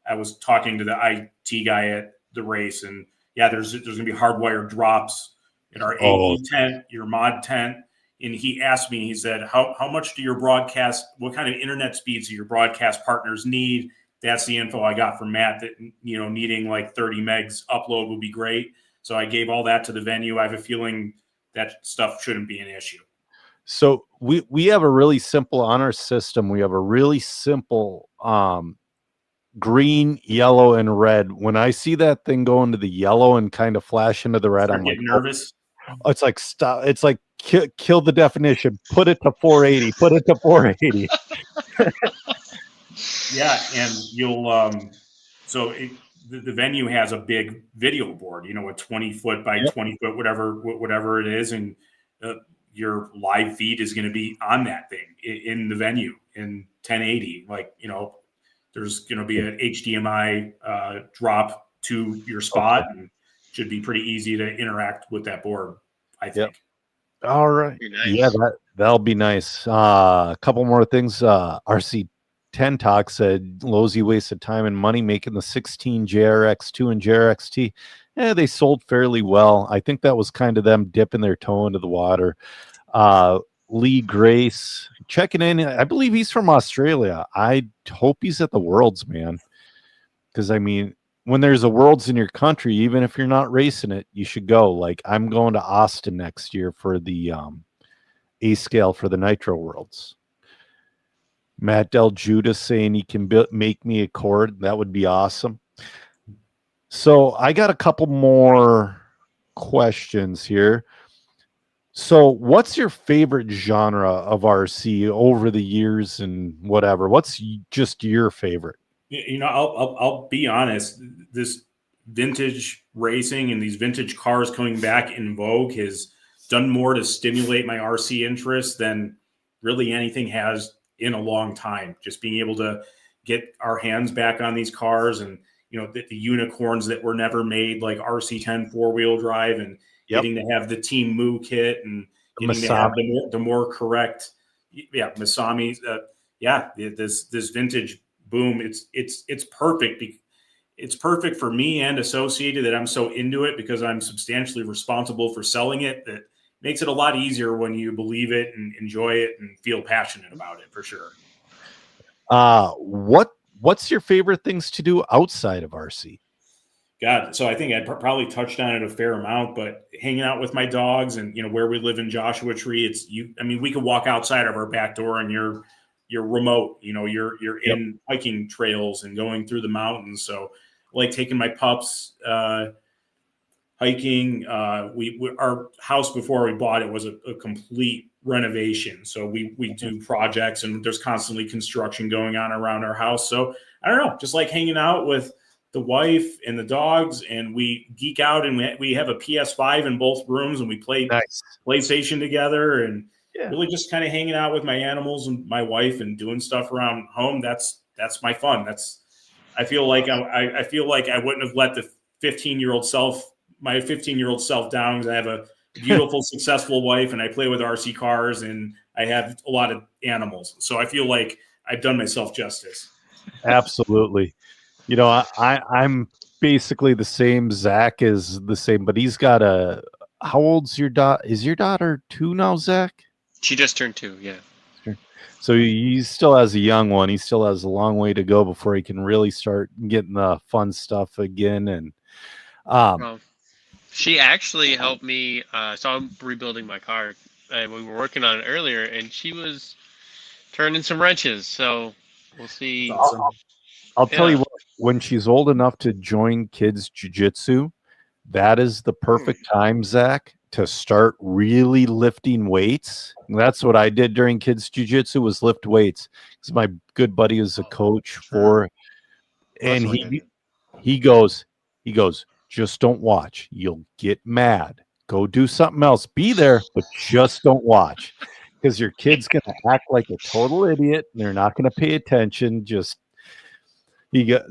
I was talking to the IT guy at the race, and there's going to be hardwired drops in our AE tent, your mod tent. And he asked me, he said, how much do your broadcast, what kind of internet speeds do your broadcast partners need? That's the info I got from Matt, that, needing like 30 megs upload would be great. So I gave all that to the venue. I have a feeling that stuff shouldn't be an issue. So we have a really simple on our system. We have a really simple green, yellow, and red. When I see that thing go into the yellow and kind of flash into the red, I'm like nervous. Oh, it's like stop. It's like kill the definition. Put it to 480. Put it to 480. Yeah, and you'll the venue has a big video board, a 20-foot by 20-foot, whatever it is, and your live feed is going to be on that thing in the venue in 1080. Like, there's going to be an HDMI drop to your spot, and should be pretty easy to interact with that board, I think. All right. Nice. Yeah, that'll be nice. A couple more things. RC 10 Talk said Lowe's wasted time and money making the 16 JRX2 and JRXT. Yeah, they sold fairly well. I think that was kind of them dipping their toe into the water. Lee Grace checking in. I believe he's from Australia. I hope he's at the Worlds, man. Because, I mean, when there's a Worlds in your country, even if you're not racing it, you should go. Like, I'm going to Austin next year for the A scale for the Nitro Worlds. Matt Del Judas saying he can make me a cord. That would be awesome. So I got a couple more questions here. So what's your favorite genre of RC over the years and whatever? What's just your favorite? I'll be honest. This vintage racing and these vintage cars coming back in vogue has done more to stimulate my RC interest than really anything has in a long time. Just being able to get our hands back on these cars, and the unicorns that were never made, like RC10 4-wheel drive, and getting to have the Team Moo kit, and getting to have the more correct, Masami. This vintage boom. It's perfect. It's perfect for me and Associated that I'm so into it, because I'm substantially responsible for selling it. That makes it a lot easier when you believe it and enjoy it and feel passionate about it, for sure. What's your favorite things to do outside of RC? God, so I think I probably touched on it a fair amount, but hanging out with my dogs, and where we live in Joshua Tree, we could walk outside of our back door and you're remote, you're in hiking trails and going through the mountains. So I like taking my pups hiking. Our house before we bought it was a complete renovation. So we do projects, and there's constantly construction going on around our house. So I don't know, just like hanging out with the wife and the dogs, and we geek out, and we have a PS5 in both rooms, and we play PlayStation together, and really just kind of hanging out with my animals and my wife and doing stuff around home. That's my fun. I feel like I wouldn't have let the 15-year-old self down, because I have a beautiful, successful wife, and I play with RC cars, and I have a lot of animals. So I feel like I've done myself justice. Absolutely. I'm basically the same. Zach is the same, but he's got how old's your daughter? Is your daughter 2 now, Zach? She just turned 2, yeah. So he still has a young one. He still has a long way to go before he can really start getting the fun stuff again. And she actually helped me. So I'm rebuilding my car, and we were working on it earlier, and she was turning some wrenches. So we'll see. Awesome. I'll tell you what, when she's old enough to join kids jiu-jitsu, that is the perfect time, Zach, to start really lifting weights. And that's what I did during kids jiu-jitsu, was lift weights, because my good buddy is a coach for, and he goes, just don't watch. You'll get mad. Go do something else. Be there, but just don't watch, because your kid's going to act like a total idiot. And they're not going to pay attention.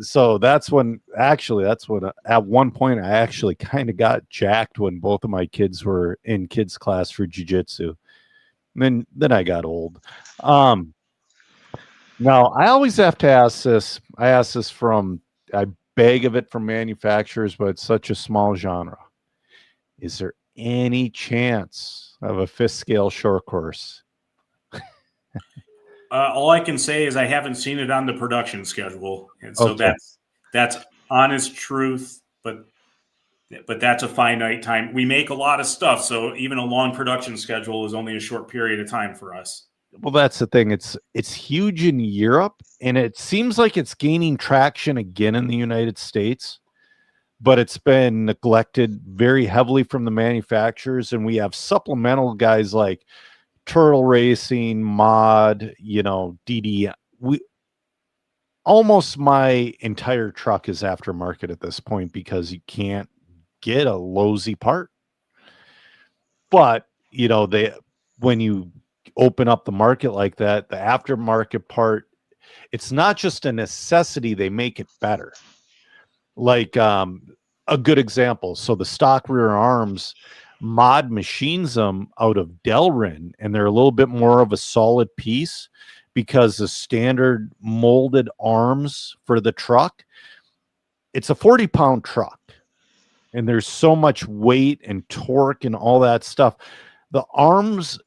So that's when at one point I actually kind of got jacked when both of my kids were in kids class for jiu-jitsu. Then I got old. Now I always have to ask this. I beg of it from manufacturers, but it's such a small genre. Is there any chance of a fifth scale short course? All I can say is I haven't seen it on the production schedule, and so Okay. that's honest truth. But that's a finite time. We make a lot of stuff, so even a long production schedule is only a short period of time for us. Well, that's the thing. It's huge in Europe, and it seems like it's gaining traction again in the United States, but it's been neglected very heavily from the manufacturers. And we have supplemental guys like Turtle Racing, Mod, DD. Almost my entire truck is aftermarket at this point, because you can't get a Lowe's part. But when you open up the market like that, the aftermarket part, it's not just a necessity, they make it better. Like a good example, so the stock rear arms, Mod machines them out of Delrin, and they're a little bit more of a solid piece, because the standard molded arms for the truck, it's a 40-pound truck, and there's so much weight and torque and all that stuff. The arms,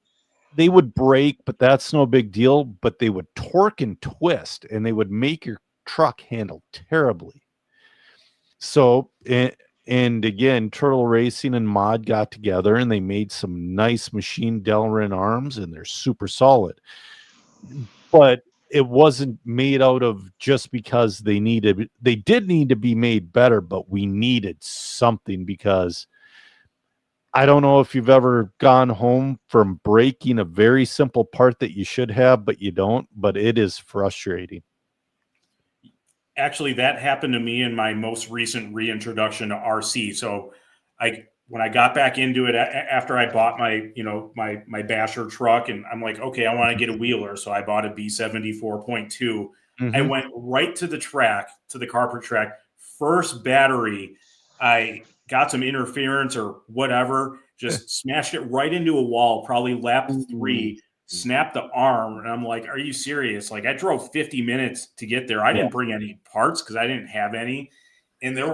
they would break, but that's no big deal. But they would torque and twist, and they would make your truck handle terribly. So, and again, Turtle Racing and Mod got together, and they made some nice machine Delrin arms, and they're super solid. But it wasn't made out of just because they did need to be made better, but we needed something, because I don't know if you've ever gone home from breaking a very simple part that you should have, but you don't, but it is frustrating. Actually, that happened to me in my most recent reintroduction to RC. So when I got back into it after I bought my Basher truck, and I'm like, okay, I want to get a wheeler. So I bought a B74.2. Mm-hmm. I went right to the track, to the carpet track, first battery. I got some interference or whatever, just smashed it right into a wall, probably lap 3, snapped the arm. And I'm like, are you serious? Like, I drove 50 minutes to get there. I didn't bring any parts because I didn't have any. And there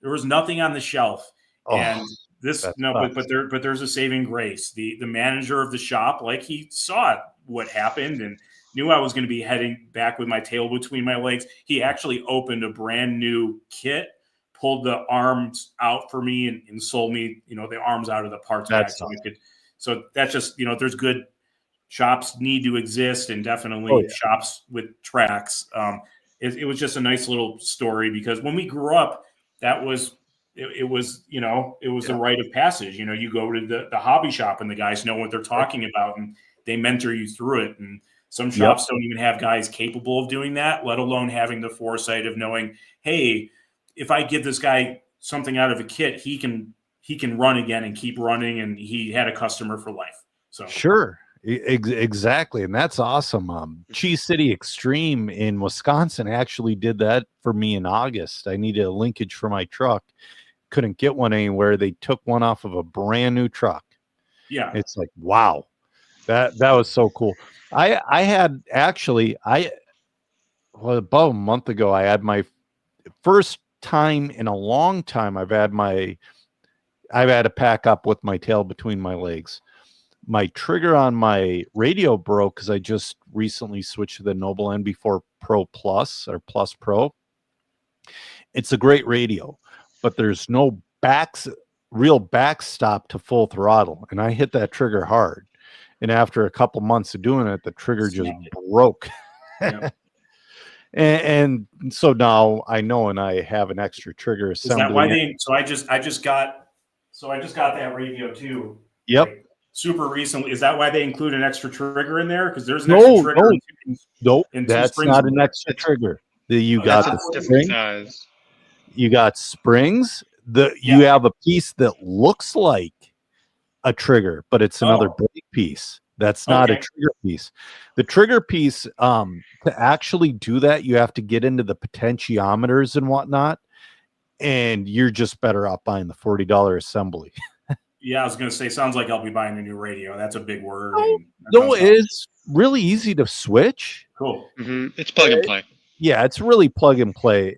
was nothing on the shelf. And but there's a saving grace. The manager of the shop, like, he saw what happened and knew I was going to be heading back with my tail between my legs. He actually opened a brand new kit, pulled the arms out for me, and sold me, the arms out of the parts bag. So that's just, there's good shops need to exist, and definitely shops with tracks. It was just a nice little story, because when we grew up, that was, it was the rite of passage. You go to the hobby shop, and the guys know what they're talking about, and they mentor you through it. And some shops don't even have guys capable of doing that, let alone having the foresight of knowing, hey, if I give this guy something out of a kit, he can run again and keep running. And he had a customer for life. So sure. Exactly. And that's awesome. Cheese City Extreme in Wisconsin actually did that for me in August. I needed a linkage for my truck. Couldn't get one anywhere. They took one off of a brand new truck. Yeah. It's like, wow, that was so cool. I had actually, about a month ago, I had my first time in a long time. I've had to pack up with my tail between my legs. My trigger on my radio broke because I just recently switched to the Noble NB4 Pro Plus or Plus Pro. It's a great radio, but there's no real backstop to full throttle. And I hit that trigger hard. And after a couple months of doing it, the trigger just broke. Yeah. and so now I know, and I have an extra trigger assembly. Is that why so I just got So I just got that radio too. Yep. Like, super recently. Is that why they include an extra trigger in there? Because there's an No, extra trigger. Nope, and two that's springs not in an there. extra trigger. You Oh, got That's the a different spring. size. You got springs. You have a piece that looks like a trigger, but it's another brake piece. That's not a Okay. trigger piece. The trigger piece, to actually do that, you have to get into the potentiometers and whatnot, and you're just better off buying the $40 assembly. Yeah, I was going to say, sounds like I'll be buying a new radio. That's a big word. No, and that No, sounds awesome. it's really easy to switch. Cool. It's plug and play. Yeah, it's really plug and play.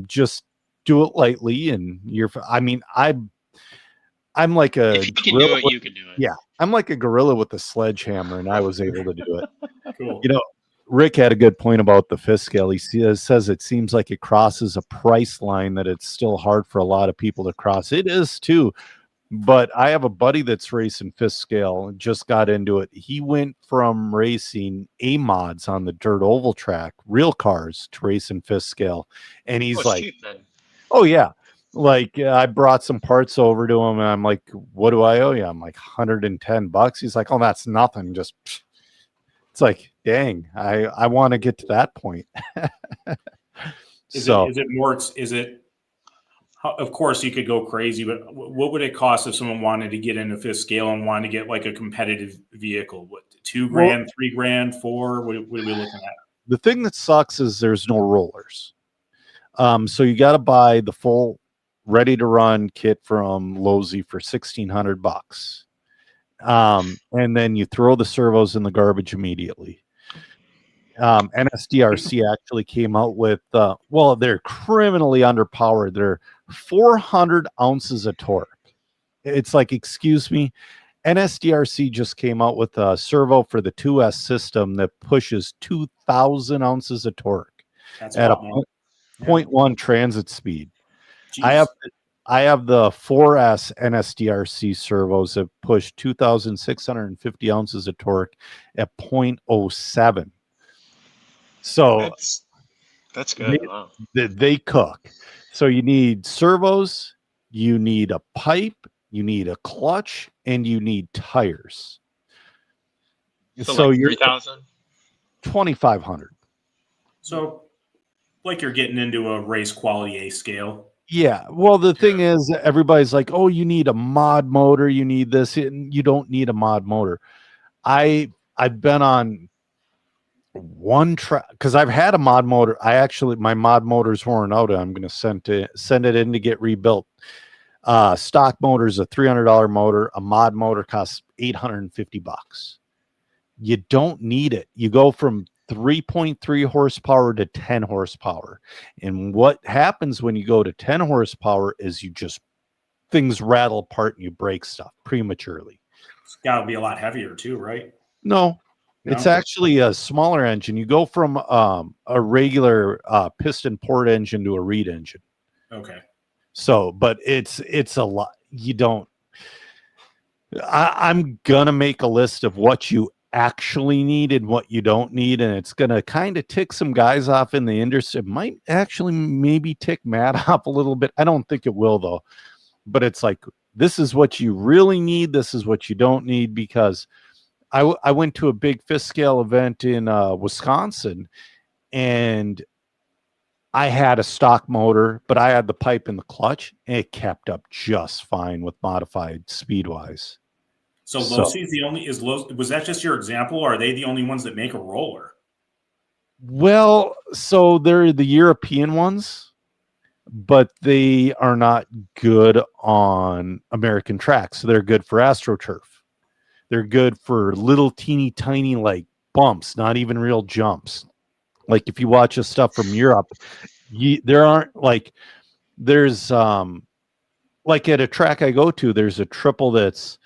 Just do it lightly, and I'm like a If you can do it, you can do it. Yeah, I'm like a gorilla with a sledgehammer, and I was able to do it. Cool. Rick had a good point about the fifth scale. He says it seems like it crosses a price line that it's still hard for a lot of people to cross. It is too, but I have a buddy that's racing fifth scale and just got into it. He went from racing A-mods on the dirt oval track, real cars, to racing fifth scale, and he's it's like, cheap then. "Oh yeah." Like I brought some parts over to him, and I'm like, "What do I owe you?" I'm like, $110. He's like, "Oh, that's nothing." Just it's like, dang, I want to get to that point. Is it more? Of course, you could go crazy, but what would it cost if someone wanted to get into fifth scale and wanted to get like a competitive vehicle? What, $2,000, $3,000, $4,000? What are we looking at? The thing that sucks is there's no rollers. So you got to buy the full ready to run kit from Lowe's for $1,600. And then you throw the servos in the garbage immediately. NSDRC actually came out with, they're criminally underpowered. They're 400 ounces of torque. It's like, excuse me, NSDRC just came out with a servo for the 2S system that pushes 2,000 ounces of torque at a 0.1 transit speed. Jeez. I have the 4S NSDRC servos that push 2,650 ounces of torque at 0.07. So that's good. Wow. They cook. So you need servos, you need a pipe, you need a clutch, and you need tires. So like you're 3,000? 2,500. So like you're getting into a race quality A scale. Yeah. Well, the thing is, everybody's like, oh, you need a mod motor, you need this, and you don't need a mod motor. I've been on one track because I've had a mod motor. My mod motor's worn out. I'm going to send it in to get rebuilt. Stock motor is a $300 motor. A mod motor costs $850. You don't need it. You go from 3.3 horsepower to 10 horsepower. And what happens when you go to 10 horsepower is things rattle apart and you break stuff prematurely. It's got to be a lot heavier too, right? No, it's actually a smaller engine. You go from a regular piston port engine to a reed engine. Okay. So, but it's a lot. I'm going to make a list of what you actually need and what you don't need, and it's going to kind of tick some guys off in the industry. It might actually maybe tick Matt off a little bit. I don't think it will though, but it's like, this is what you really need, this is what you don't need, because I went to a big fifth scale event in Wisconsin, and I had a stock motor, but I had the pipe and the clutch, and it kept up just fine with modified speed-wise. So Lowe's was that just your example, or are they the only ones that make a roller? Well, so they're the European ones, but they are not good on American tracks. So they're good for AstroTurf. They're good for little teeny tiny like bumps, not even real jumps. Like if you watch the stuff from Europe, there aren't like, there's like at a track I go to, there's a triple that's,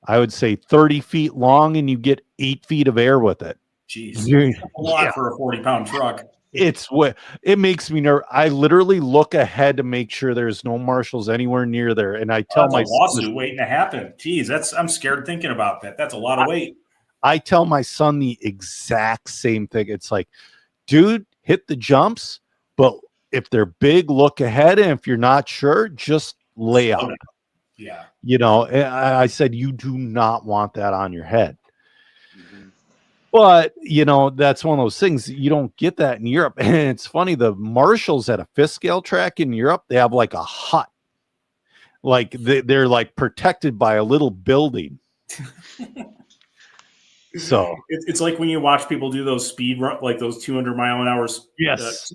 I would say 30 feet long, and you get 8 feet of air with it. Jeez, a lot for a 40-pound truck. It makes me nervous. I literally look ahead to make sure there's no marshals anywhere near there, and I tell my lawsuit waiting to happen. Jeez, I'm scared thinking about that. That's a lot of weight. I tell my son the exact same thing. It's like, dude, hit the jumps, but if they're big, look ahead, and if you're not sure, just lay out. Yeah. You know, I said, you do not want that on your head. But, you know, that's one of those things you don't get that in Europe. And it's funny, the marshals at a fifth scale track in Europe, they have like a hut. Like they're like protected by a little building. So it's like when you watch people do those speed run, like those 200-mile-an-hour. yes.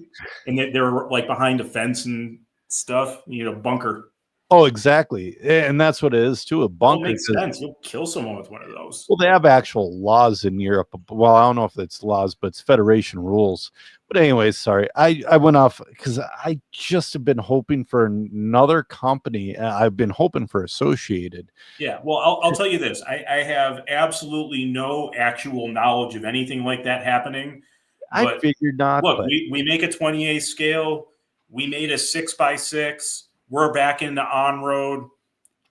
And they're like behind a fence and stuff, bunker. Oh, exactly. And that's what it is too. A bunker. Well, it makes sense. You'll kill someone with one of those. Well, they have actual laws in Europe. Well, I don't know if it's laws, but it's federation rules. But anyways, sorry. I went off because I just have been hoping for another company. I've been hoping for Associated. Yeah. Well, I'll tell you this. I have absolutely no actual knowledge of anything like that happening. I figured not. Look, but we make a 28 scale. We made a 6x6. We're back into on-road.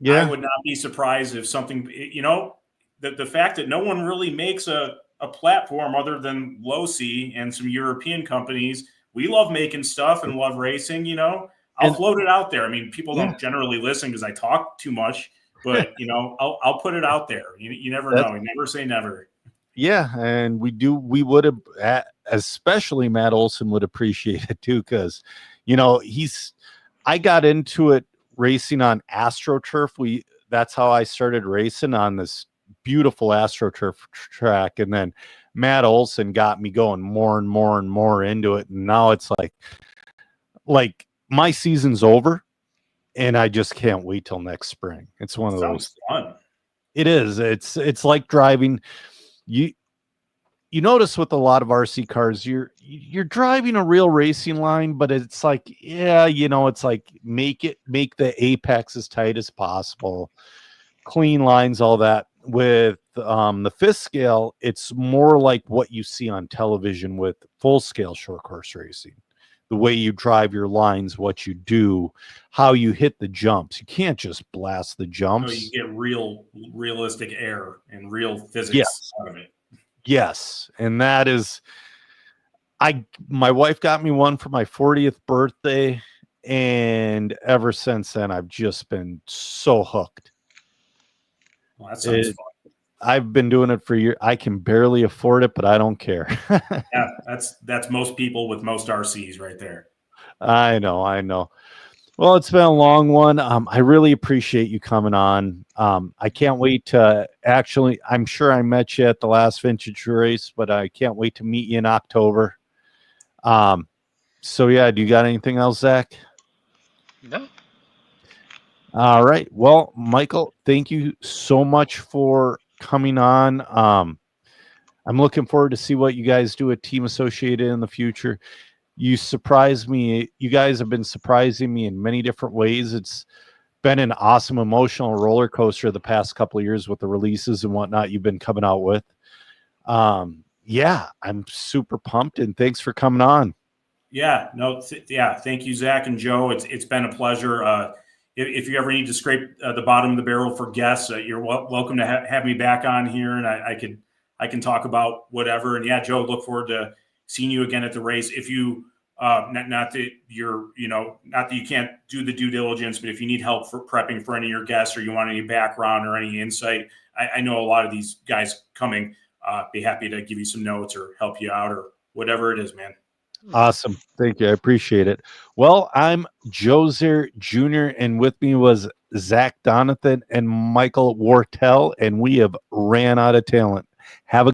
yeah, I would not be surprised if something, the fact that no one really makes a platform other than Losi and some European companies. We love making stuff and love racing, I'll float it out there. I mean, people don't generally listen because I talk too much, but I'll put it out there. You never know. You never say never. Yeah, and we would have, especially Matt Olson would appreciate it too, because I got into it racing on AstroTurf. That's how I started racing on this beautiful AstroTurf track, and then Matt Olson got me going more and more and more into it, and now it's like my season's over, and I just can't wait till next spring. It's one of those. Fun. It is. It's like driving. You notice with a lot of RC cars, you're driving a real racing line, but it's like, it's like make the apex as tight as possible, clean lines, all that. With the fifth scale, it's more like what you see on television with full scale short course racing. The way you drive your lines, what you do, how you hit the jumps. You can't just blast the jumps. No, you get realistic air and real physics out of it. Yes, and that is, my wife got me one for my 40th birthday, and ever since then, I've just been so hooked. Well, that sounds fun. I've been doing it for years. I can barely afford it, but I don't care. Yeah, that's most people with most RCs right there. I know. Well, it's been a long one. I really appreciate you coming on. I can't wait to I'm sure I met you at the last vintage race, but I can't wait to meet you in October. So yeah, do you got anything else, Zach? No. All right. Well, Michael, thank you so much for coming on. I'm looking forward to see what you guys do at Team Associated in the future. You surprised me. You guys have been surprising me in many different ways. It's been an awesome emotional roller coaster the past couple of years with the releases and whatnot you've been coming out with. Yeah, I'm super pumped, and thanks for coming on. Yeah, no, thank you, Zach and Joe. It's been a pleasure. If you ever need to scrape the bottom of the barrel for guests, you're welcome to have me back on here, and I can talk about whatever. And yeah, Joe, look forward to seeing you again at the race. If you not that you can't do the due diligence, but if you need help for prepping for any of your guests, or you want any background or any insight, I know a lot of these guys coming. Be happy to give you some notes or help you out or whatever it is, man. Awesome. Thank you. I appreciate it. Well, I'm Joe Zer Jr., and with me was Zach Donathan and Michael Wartell, and we have ran out of talent. Have a